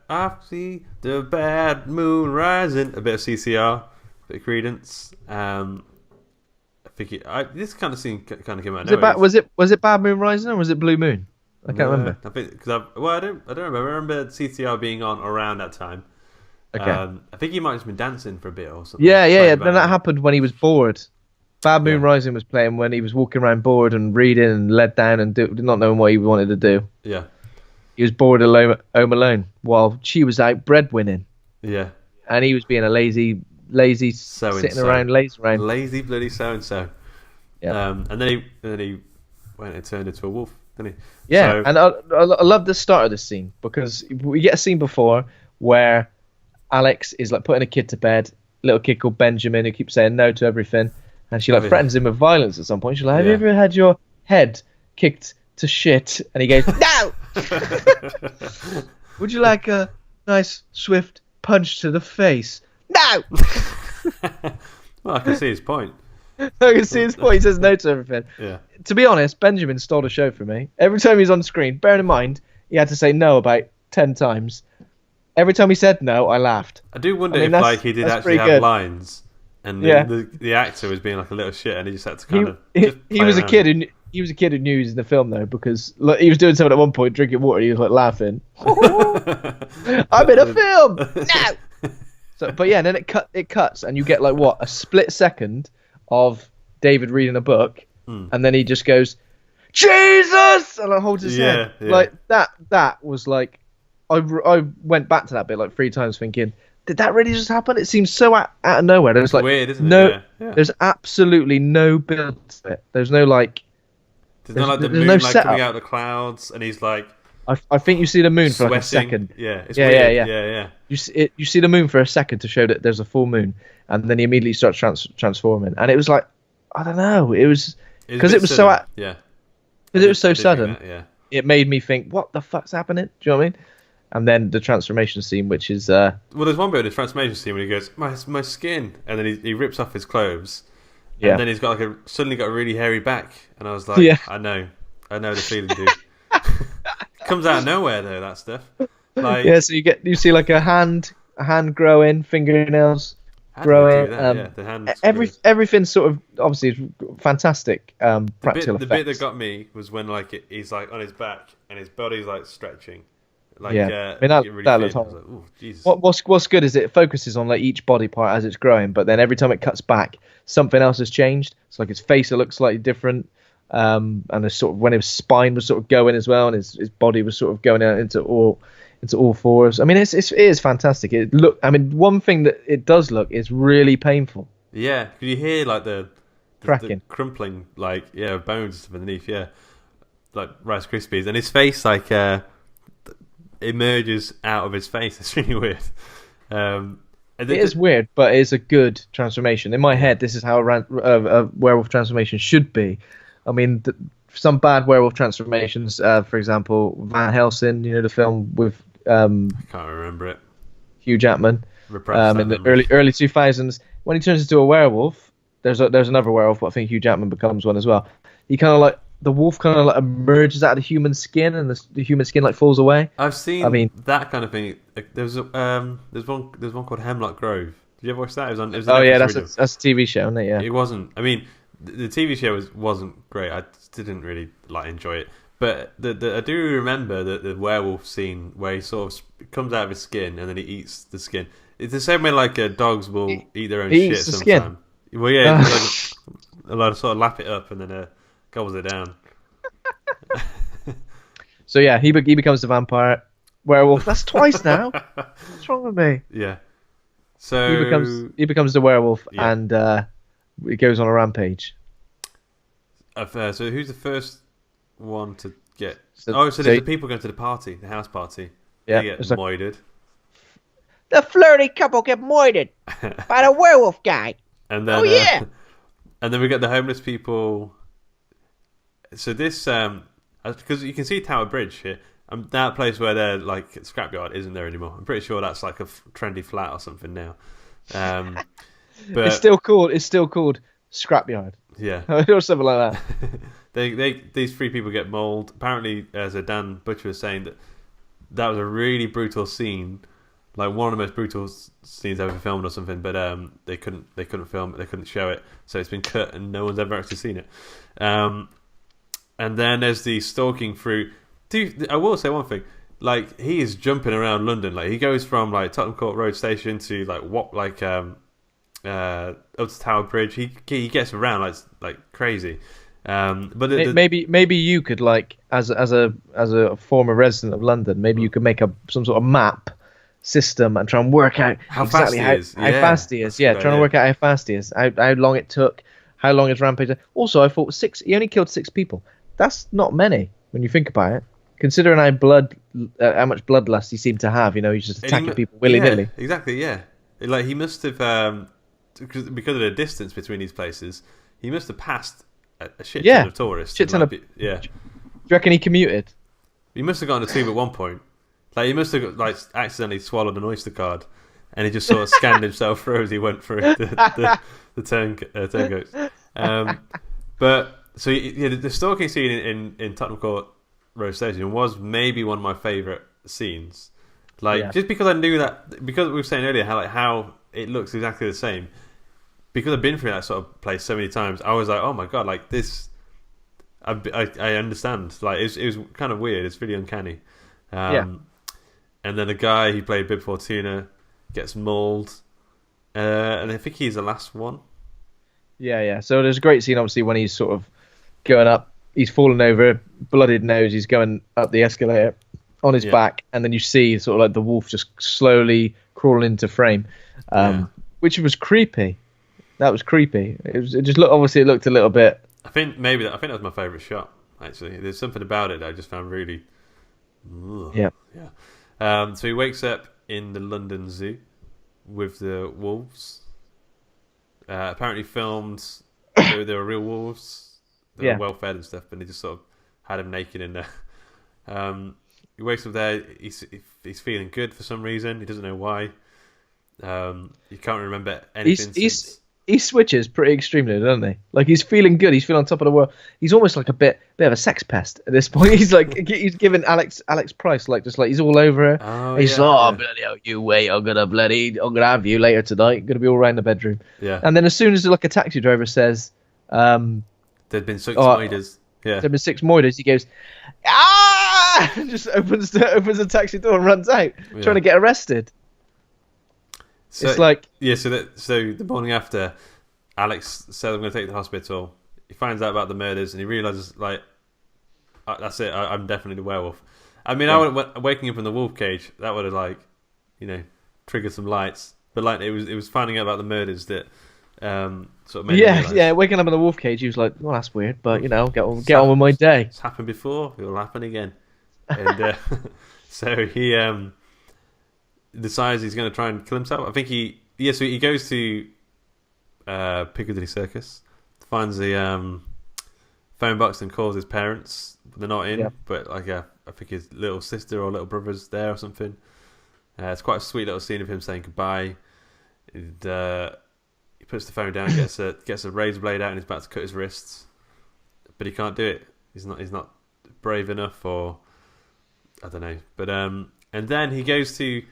I see the bad moon rising, a bit of CCR, a bit of Credence. I think this kind of scene kind of came out. Was it Bad Moon Rising or was it Blue Moon? I can't remember. I think I don't remember. I remember CCR being on around that time. Okay. I think he might have been dancing for a bit or something. Yeah. Then that happened when he was bored. Bad Moon Rising was playing when he was walking around bored and reading and led down and not knowing what he wanted to do. Yeah. He was bored home alone while she was out breadwinning. Yeah. And he was being a lazy sitting around, lazy bloody so and so. Yeah. And then he went and turned into a wolf, didn't he? Yeah. And I love the start of this scene because we get a scene before where Alex is like putting a kid to bed, little kid called Benjamin who keeps saying no to everything, And she like threatens him with violence at some point. She's like, have you ever had your head kicked to shit? And he goes, no! Would you like a nice, swift punch to the face? No! Well, I can see his point. I can see his point. He says no to everything. Yeah. To be honest, Benjamin stole the show from me. Every time he's on screen, bearing in mind, he had to say no about 10 times. Every time he said no, I laughed. I do wonder if like he did actually have lines, and the actor was being like a little shit, and he just had to kind of. He was a kid who he was a kid who knew he was in the film though, because look, he was doing something at one point, drinking water. And he was like laughing. I'm in a film. No. So, but yeah, then it cuts, and you get like what, a split second of David reading a book, and then he just goes, Jesus, and like holds his head. Yeah. Like that was like, I went back to that bit like 3 times thinking, did that really just happen? It seems so out of nowhere. There's like weird, isn't it? Yeah. There's absolutely no build to it. There's no like. There's no like the moon like coming out of the clouds, and he's like. I think you see the moon for sweating. like a second. Yeah, it's weird. Yeah. You see the moon for a second to show that there's a full moon, and then he immediately starts transforming. And it was like, I don't know. It was because it was so. Yeah. Because it was so sudden. Yeah. It made me think, what the fuck's happening? Do you know what I mean? And then the transformation scene, which is. Well, there's one bit of the transformation scene where he goes, my skin, and then he rips off his clothes, and then he's got like suddenly got a really hairy back, and I was like, I know the feeling, dude. Comes out of nowhere though, that stuff. Like, yeah, so you see like a hand growing, fingernails growing. The hand. Everything's sort of obviously fantastic. Practical effects. The bit that got me was when like he's like on his back and his body's like stretching. Like, I mean that really looks horrible. Like, what's good is it focuses on like each body part as it's growing, but then every time it cuts back, something else has changed. So like his face, it looks slightly different. And it's sort of when his spine was sort of going as well, and his body was sort of going out into all fours. I mean, it is fantastic. One thing that it does look is really painful. Yeah, because you hear like the cracking, the crumpling, like bones underneath, like Rice Krispies, and his face like emerges out of his face. It's really weird. It is weird, but it's a good transformation. In my head, this is how a werewolf transformation should be. I mean, some bad werewolf transformations, for example, Van Helsing, the film with... I can't remember it. Hugh Jackman. In the early 2000s. When he turns into a werewolf, there's another werewolf, but I think Hugh Jackman becomes one as well. He kind of like... The wolf kind of like emerges out of the human skin, and the human skin like falls away. I've seen that kind of thing. There's one called Hemlock Grove. Did you ever watch that? It was that's a TV show, isn't it? Yeah. It wasn't. I mean... The TV show wasn't great. I didn't really enjoy it. But I do remember the werewolf scene where he sort of comes out of his skin and then he eats the skin. It's the same way like dogs will eat their own shit sometimes. Well, yeah, a lot of sort of lap it up and then gobbles it down. So yeah, he becomes the vampire werewolf. That's twice now. What's wrong with me? Yeah. So he becomes the werewolf and. It goes on a rampage. So who's the first one to get... there's the people going to the party, the house party. Yeah. They get moided. The flirty couple get moided by the werewolf guy. And then, and then we get the homeless people. So this... because you can see Tower Bridge here. That place where they're like scrapyard isn't there anymore. I'm pretty sure that's like a trendy flat or something now. But it's still called Scrapyard. Yeah. Or something like that. These 3 people get mauled. Apparently, as Dan Butcher was saying, that was a really brutal scene, like one of the most brutal scenes ever filmed or something. But they couldn't film it, they couldn't show it, so it's been cut and no one's ever actually seen it. And then there's the stalking through. Dude, I will say one thing. Like he is jumping around London. Like he goes from like Tottenham Court Road Station to up to Tower Bridge. He gets around like crazy. But maybe you could like as a former resident of London, maybe you could make some sort of map system and try and work out how fast he is. Yeah, trying to work out how fast he is, how long it took, how long his rampage. Also, I thought he only killed 6 people. That's not many when you think about it. Considering how much bloodlust he seemed to have, he's just attacking people willy nilly. Exactly. Yeah, like he must have. because of the distance between these places, he must have passed a shit Yeah. ton of tourists. Shit ton of- yeah. Do you reckon he commuted? He must have got on a tube at one point. Like he must have like accidentally swallowed an Oyster card, and he just sort of scanned himself through as he went through the turncoats. But so the stalking scene in Tottenham Court Road Station was maybe one of my favourite scenes. Like just because I knew that, because we were saying earlier how it looks exactly the same. Because I've been through that sort of place so many times, I was like, oh my god, like this. I understand. Like it was kind of weird. It's really uncanny. And then the guy who played Bib Fortuna gets mauled, and I think he's the last one. Yeah. So there's a great scene, obviously, when he's sort of going up. He's fallen over, blooded nose. He's going up the escalator on his back, and then you see sort of like the wolf just slowly crawl into frame, which was creepy. That was creepy. It just looked. Obviously, it looked a little bit. I think that was my favourite shot. Actually, there's something about it that I just found really. Yeah. So he wakes up in the London Zoo with the wolves. Apparently filmed. They were real wolves. They were well fed and stuff, but they just sort of had him naked in there. He wakes up there. He's feeling good for some reason. He doesn't know why. He can't remember anything. He switches pretty extremely, doesn't he? Like he's feeling good. He's feeling on top of the world. He's almost like a bit of a sex pest at this point. He's like he's giving Alex Price just like he's all over her. Oh, he's like, bloody hell, you wait. I'm gonna have you later tonight. I'm gonna be all around the bedroom. Yeah. And then as soon as like a taxi driver says, there'd been 6 moiders. Yeah. There'd been 6 moiders. He goes, ah! And just opens the taxi door and runs out, trying to get arrested. So, it's like so the morning after, Alex said, "I'm going to take you to the hospital." He finds out about the murders and he realizes that's it. I'm definitely the werewolf. I mean, waking up in the wolf cage, that would have triggered some lights. But it was finding out about the murders that sort of made him realize. Waking up in the wolf cage, he was like, "Well, that's weird, but get on with my day." It's happened before. It will happen again. And so he decides he's going to try and kill himself. I think so he goes to Piccadilly Circus, finds the phone box and calls his parents. They're not in, but I think his little sister or little brother's there or something. It's quite a sweet little scene of him saying goodbye. And, he puts the phone down, gets a razor blade out, and he's about to cut his wrists, but he can't do it. He's not brave enough, or I don't know. But and then he goes to.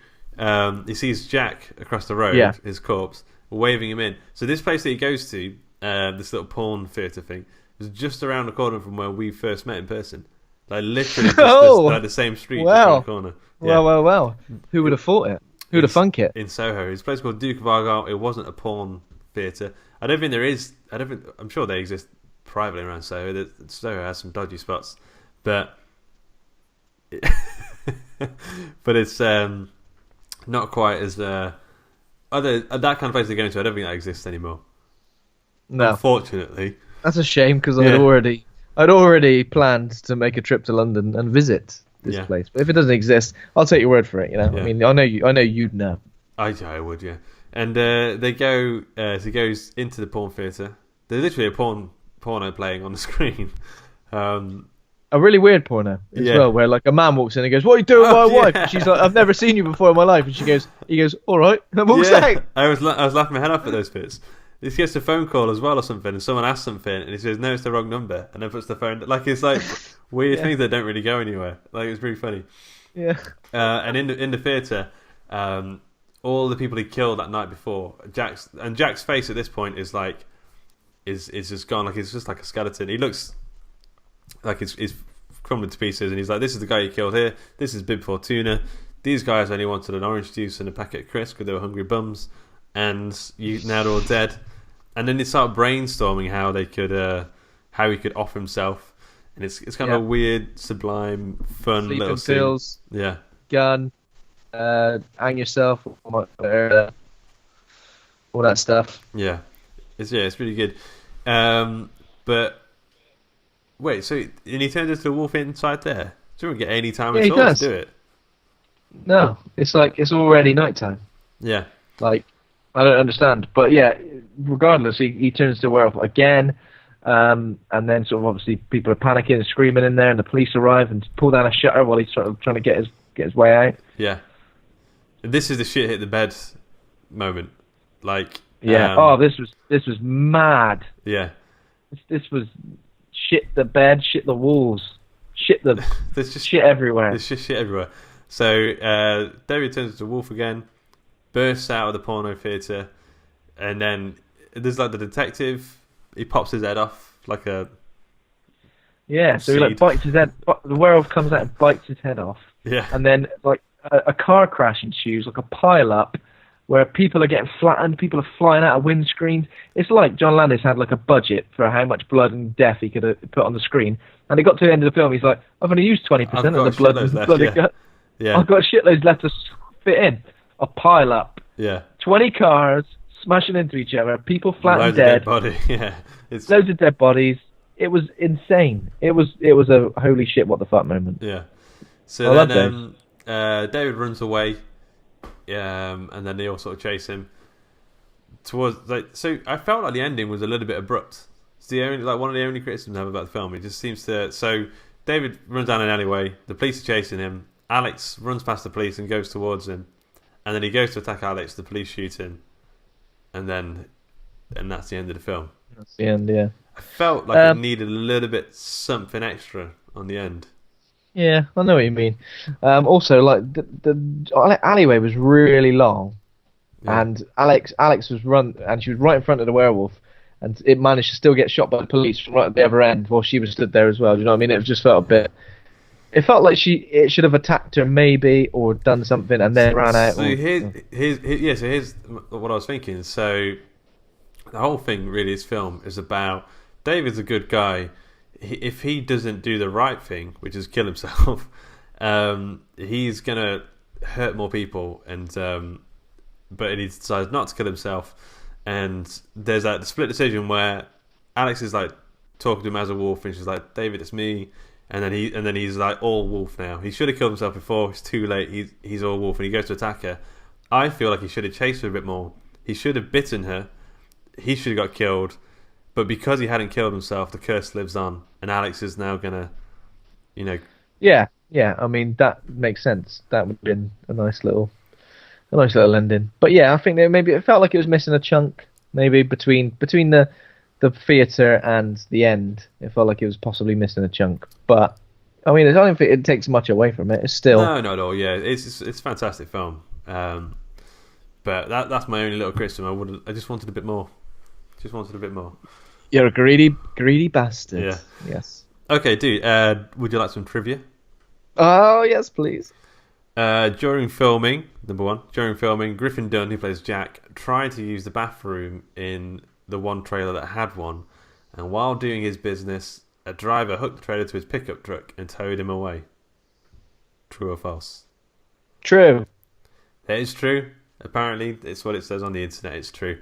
He sees Jack across the road, his corpse, waving him in. So this place that he goes to, this little porn theatre thing, is just around the corner from where we first met in person. Like literally just the same street, just around the corner. Yeah. Well. Who would have thought it? Who would have thunk it? In Soho. It's a place called Duke of Argyll. It wasn't a porn theatre. I don't think there is. I'm sure they exist privately around Soho. Soho has some dodgy spots. But it's... not quite as that kind of place they're going to. I don't think that exists anymore. No, unfortunately, that's a shame because I'd already planned to make a trip to London and visit this place. But if it doesn't exist, I'll take your word for it. I mean, I know you'd know. I would, yeah. And they go. So he goes into the porn theatre. There's literally a porno playing on the screen. A really weird porno as well, where like a man walks in and goes, "What are you doing with my wife?" And she's like, "I've never seen you before in my life." And he goes, "All right," and walks out. I was laughing my head off at those bits. He gets a phone call as well or something, and someone asks something, and he says, "No, it's the wrong number," and then puts the phone. It's like weird things that don't really go anywhere. It's really funny. Yeah. And in the theatre, all the people he killed that night before, Jack's face at this point is just gone. It's just like a skeleton. He looks. It's crumbling to pieces, and he's like, "This is the guy you killed here. This is Bib Fortuna. These guys only wanted an orange juice and a packet of crisps because they were hungry bums, and now they're all dead." And then they start brainstorming how he could off himself, and it's kind of a weird, sublime, fun Sleeping little scene. pills, gun, hang yourself, all that stuff. Yeah, it's really good. But. Wait, so and he turns into a wolf inside there? So we don't get any time at all to do it. No, it's already nighttime. Yeah. I I don't understand. But yeah, regardless, he turns to a werewolf again. And then sort of obviously people are panicking and screaming in there, and the police arrive and pull down a shutter while he's sort of trying to get his way out. Yeah. This is the shit hit the bed moment. Like, yeah. This was mad. Yeah. This was shit the bed, shit the walls, shit the there's just shit everywhere. There's just shit everywhere. So David turns into a wolf again, bursts out of the porno theatre, and then there's like the detective. He pops his head off like a so he like bites his head. The werewolf comes out and bites his head off. Yeah, and then like a car crash ensues, like a pile up, where people are getting flattened, people are flying out of windscreens. It's like John Landis had like a budget for how much blood and death he could have put on the screen, and it got to the end of the film. He's like, I've only used 20% of the blood and gut. Yeah. I've got shitloads left to fit in. A pile up. Yeah. 20 cars smashing into each other, people flat and dead. Body. Yeah. Loads of dead bodies. It was insane. It was a holy shit, what the fuck moment. Yeah. So then David runs away, and then they all sort of chase him towards so I felt like the ending was a little bit abrupt. It's the only one of the only criticisms I have about the film. It just seems to David runs down an alleyway, the police are chasing him, Alex runs past the police and goes towards him, and then he goes to attack Alex, the police shoot him, and that's the end of the film. That's the end, yeah. I felt like it needed a little bit something extra on the end. Yeah, I know what you mean. Also, like the alleyway was really long, and Alex was she was right in front of the werewolf, and it managed to still get shot by the police from right at the other end while she was stood there as well. Do you know what I mean? It just felt a bit. It felt like it should have attacked her maybe, or done something, and then ran out. So here's what I was thinking. So the whole thing, really, this film is about David's a good guy. If he doesn't do the right thing, which is kill himself, he's gonna hurt more people, but he decides not to kill himself. And there's that split decision where Alex is like talking to him as a wolf, and she's like, "David, it's me." And then he's like all wolf now. He should have killed himself before. It's too late. He's all wolf, and he goes to attack her. I feel like he should have chased her a bit more. He should have bitten her. He should have got killed. But because he hadn't killed himself, the curse lives on, and Alex is now gonna, Yeah. I mean, that makes sense. That would have been a nice little ending. But yeah, I think that maybe it felt like it was missing a chunk. Maybe between the theatre and the end, it felt like it was possibly missing a chunk. But I mean, I don't think it takes much away from it. It's still no, not at all. Yeah, it's a fantastic film. But that's my only little criticism. I just wanted a bit more. You're a greedy bastard. Yeah. Yes. Okay, dude. Would you like some trivia? Oh yes, please. During filming, Griffin Dunne, who plays Jack, tried to use the bathroom in the one trailer that had one, and while doing his business, a driver hooked the trailer to his pickup truck and towed him away. True or false? True. It is true. Apparently, it's what it says on the internet. It's true.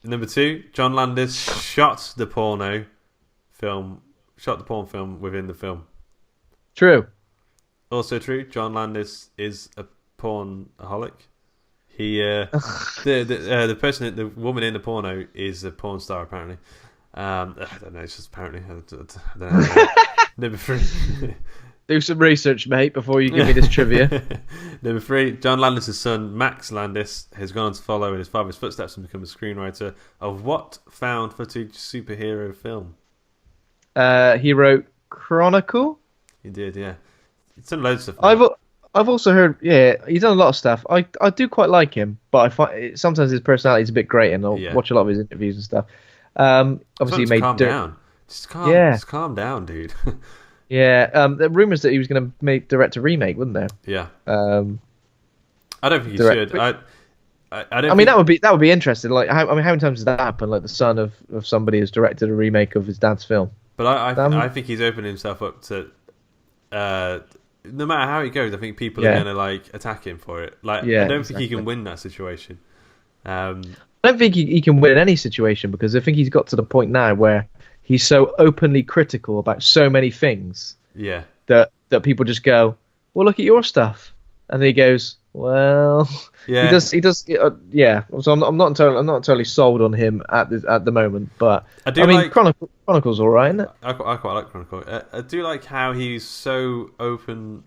Number 2, John Landis shot the porn film within the film. True. Also true. John Landis is a pornaholic. He the woman in the porno is a porn star apparently. I don't know. It's just apparently. I don't know. Number 3. Do some research, mate, before you give me this trivia. Number 3, John Landis' son, Max Landis, has gone on to follow in his father's footsteps and become a screenwriter of what found footage superhero film? He wrote Chronicle. He did, yeah. He's done loads of stuff. I've also heard, he's done a lot of stuff. I do quite like him, but I find sometimes his personality is a bit grating. I'll watch a lot of his interviews and stuff. Obviously, he made calm down. Just calm down, dude. Yeah, there were rumours that he was going to direct a remake, wasn't there? Yeah. I don't think he should. I don't. I mean, that would be interesting. Like, how many times does that happen? Like, the son of somebody has directed a remake of his dad's film. But I think he's opening himself up to. No matter how it goes, I think people are going to like attack him for it. Like, I don't think he can win that situation. I don't think he can win in any situation, because I think he's got to the point now where he's so openly critical about so many things. Yeah. That people just go, well, look at your stuff, and then he goes, Well, Yeah. he does. Yeah. So I'm not entirely sold on him at the moment. But I do mean, like Chronicle's all right, isn't it? I quite like Chronicle. I do like how he's so open.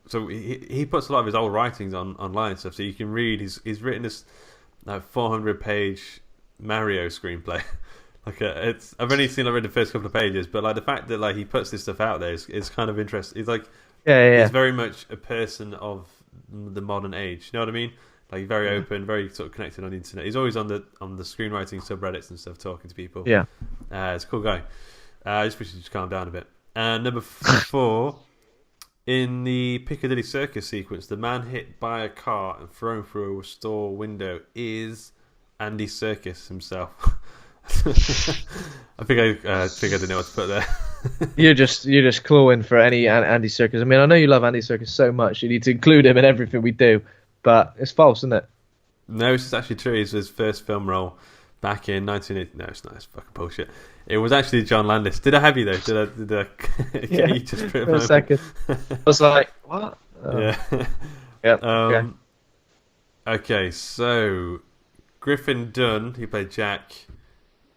So he puts a lot of his old writings online and stuff, so you can read. He's written this 400-page Mario screenplay. I've only read the first couple of pages, but like the fact that like he puts this stuff out there is kind of interesting. He's like he's very much a person of the modern age. You know what I mean? Like very open, very sort of connected on the internet. He's always on the screenwriting subreddits and stuff, talking to people. Yeah, it's a cool guy. I just wish he'd just calm down a bit. And number 4, in the Piccadilly Circus sequence, the man hit by a car and thrown through a store window is Andy Serkis himself. I think I didn't know what to put there. you're just clawing for any Andy Serkis. I mean, I know you love Andy Serkis so much, you need to include him in everything we do, but it's false, isn't it? No, it's actually true. It's his first film role back in 1980. No, it's not. It's fucking bullshit. It was actually John Landis. Did I have you though? Did I get you just for a second? I was like, what? Yeah. Yeah. Okay, so Griffin Dunne, who played Jack,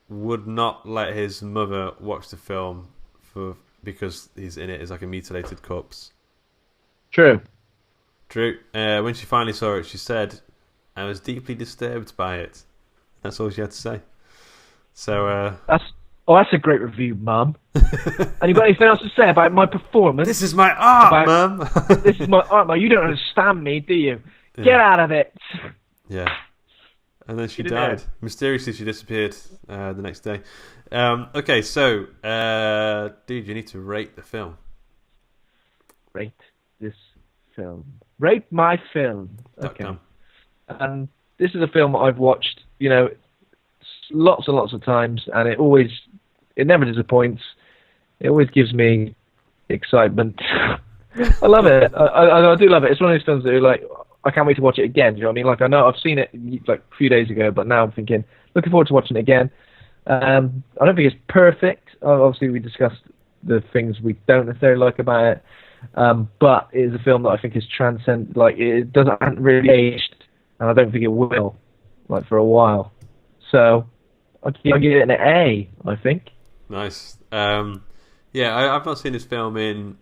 would not let his mother watch the film because he's in it as like a mutilated corpse. True. When she finally saw it, she said, "I was deeply disturbed by it." That's all she had to say. So that's a great review, Mum. And you got anything else to say about my performance? this is my art, Mum. This is my art, Mum. You don't understand me, do you? Yeah. Get out of it. Yeah. And then she died. Mysteriously, she disappeared the next day. Okay, so, dude, you need to rate the film. Rate this film. Rate my film. Okay. This is a film I've watched, lots and lots of times, and it never disappoints. It always gives me excitement. I love it. I do love it. It's one of those films that are like, I can't wait to watch it again. Do you know what I mean? Like, I know I've seen it like a few days ago, but now I'm thinking, looking forward to watching it again. I don't think it's perfect. Obviously, we discussed the things we don't necessarily like about it, but it is a film that I think is transcend. Like, it hasn't really aged, and I don't think it will, like, for a while. So I'll give it an A, I think. Nice. Yeah, I've not seen this film I've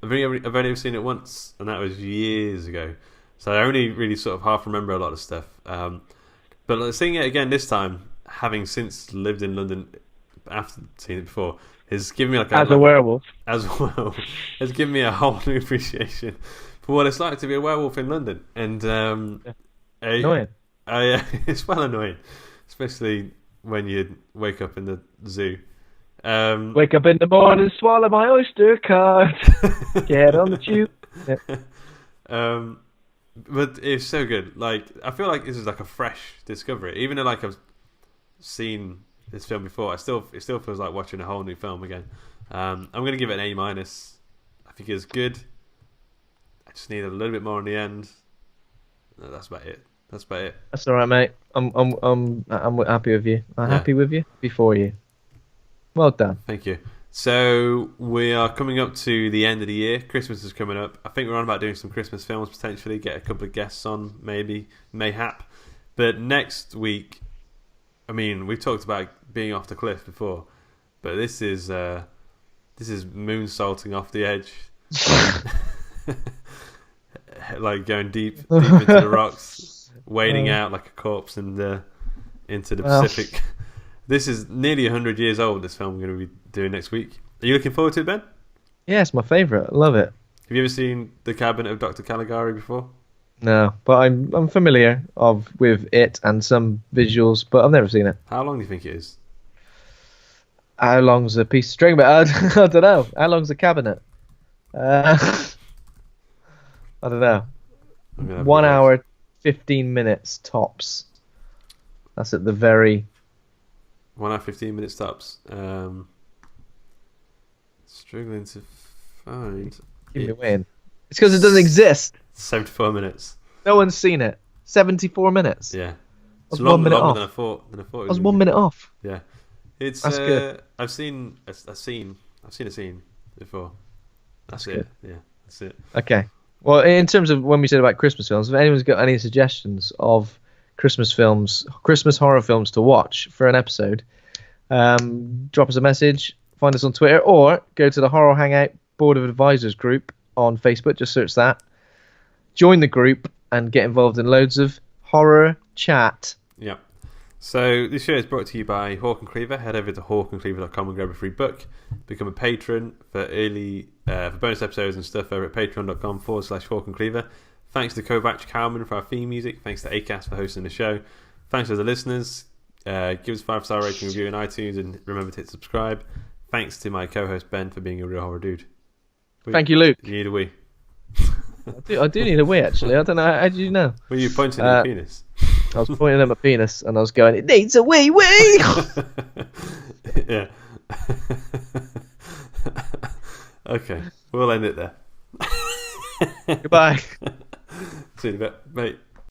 only ever seen it once, and that was years ago. So I only really sort of half remember a lot of stuff. But like, seeing it again this time, having since lived in London after seeing it before, has given me as a werewolf. As well, has given me a whole new appreciation for what it's like to be a werewolf in London. And annoying. It's well annoying, especially when you wake up in the zoo. Wake up in the morning, swallow my Oyster card, get on the tube. Yeah. But it's so good. Like, I feel like this is like a fresh discovery, even though like I've seen this film before. It still feels like watching a whole new film again. I'm gonna give it an A-. I think it's good. I just need a little bit more in the end. No, that's about it. That's all right, mate. I'm happy with you. I'm happy with you before you. Well done. Thank you. So we are coming up to the end of the year. Christmas is coming up. I think we're on about doing some Christmas films potentially. Get a couple of guests on, mayhap. But next week, I mean, we've talked about being off the cliff before, but this is moonsaulting off the edge, like going deep into the rocks, wading out like a corpse into the Pacific. This is nearly 100 years old, this film we're going to be doing next week. Are you looking forward to it, Ben? Yeah, it's my favourite. I love it. Have you ever seen The Cabinet of Dr. Caligari before? No, but I'm familiar with it and some visuals, but I've never seen it. How long do you think it is? How long's a piece of string? But I don't know. How long's a cabinet? I don't know. 1 hour, 15 minutes tops. That's at the very... 1 hour, 15 minutes tops. Struggling to find... Give me a win. It's because it doesn't exist. 74 minutes. No one's seen it. 74 minutes. Yeah. It's 1 minute off. Than I thought it I was 1 minute off. Yeah. That's good. I've seen a scene before. That's it. Good. Yeah, that's it. Okay. Well, in terms of when we said about Christmas films, if anyone's got any suggestions of Christmas films, Christmas horror films to watch for an episode, drop us a message, find us on Twitter, or go to the Horror Hangout Board of Advisors group on Facebook. Just search that. Join the group and get involved in loads of horror chat. Yeah. So this show is brought to you by Hawk and Cleaver. Head over to hawkandcleaver.com and grab a free book. Become a patron for for bonus episodes and stuff over at patreon.com/Hawk and Cleaver. Thanks to Kovac Cowman for our theme music. Thanks to Acast for hosting the show. Thanks to the listeners. Give us a 5-star rating review in iTunes and remember to hit subscribe. Thanks to my co-host Ben for being a real horror dude. Thank you, Luke. You need a wee. I do need a wee, actually. I don't know. How did you know? Were you pointing at your penis? I was pointing at my penis and I was going, it needs a wee wee! Yeah. Okay, we'll end it there. Goodbye. See you in a bit, mate.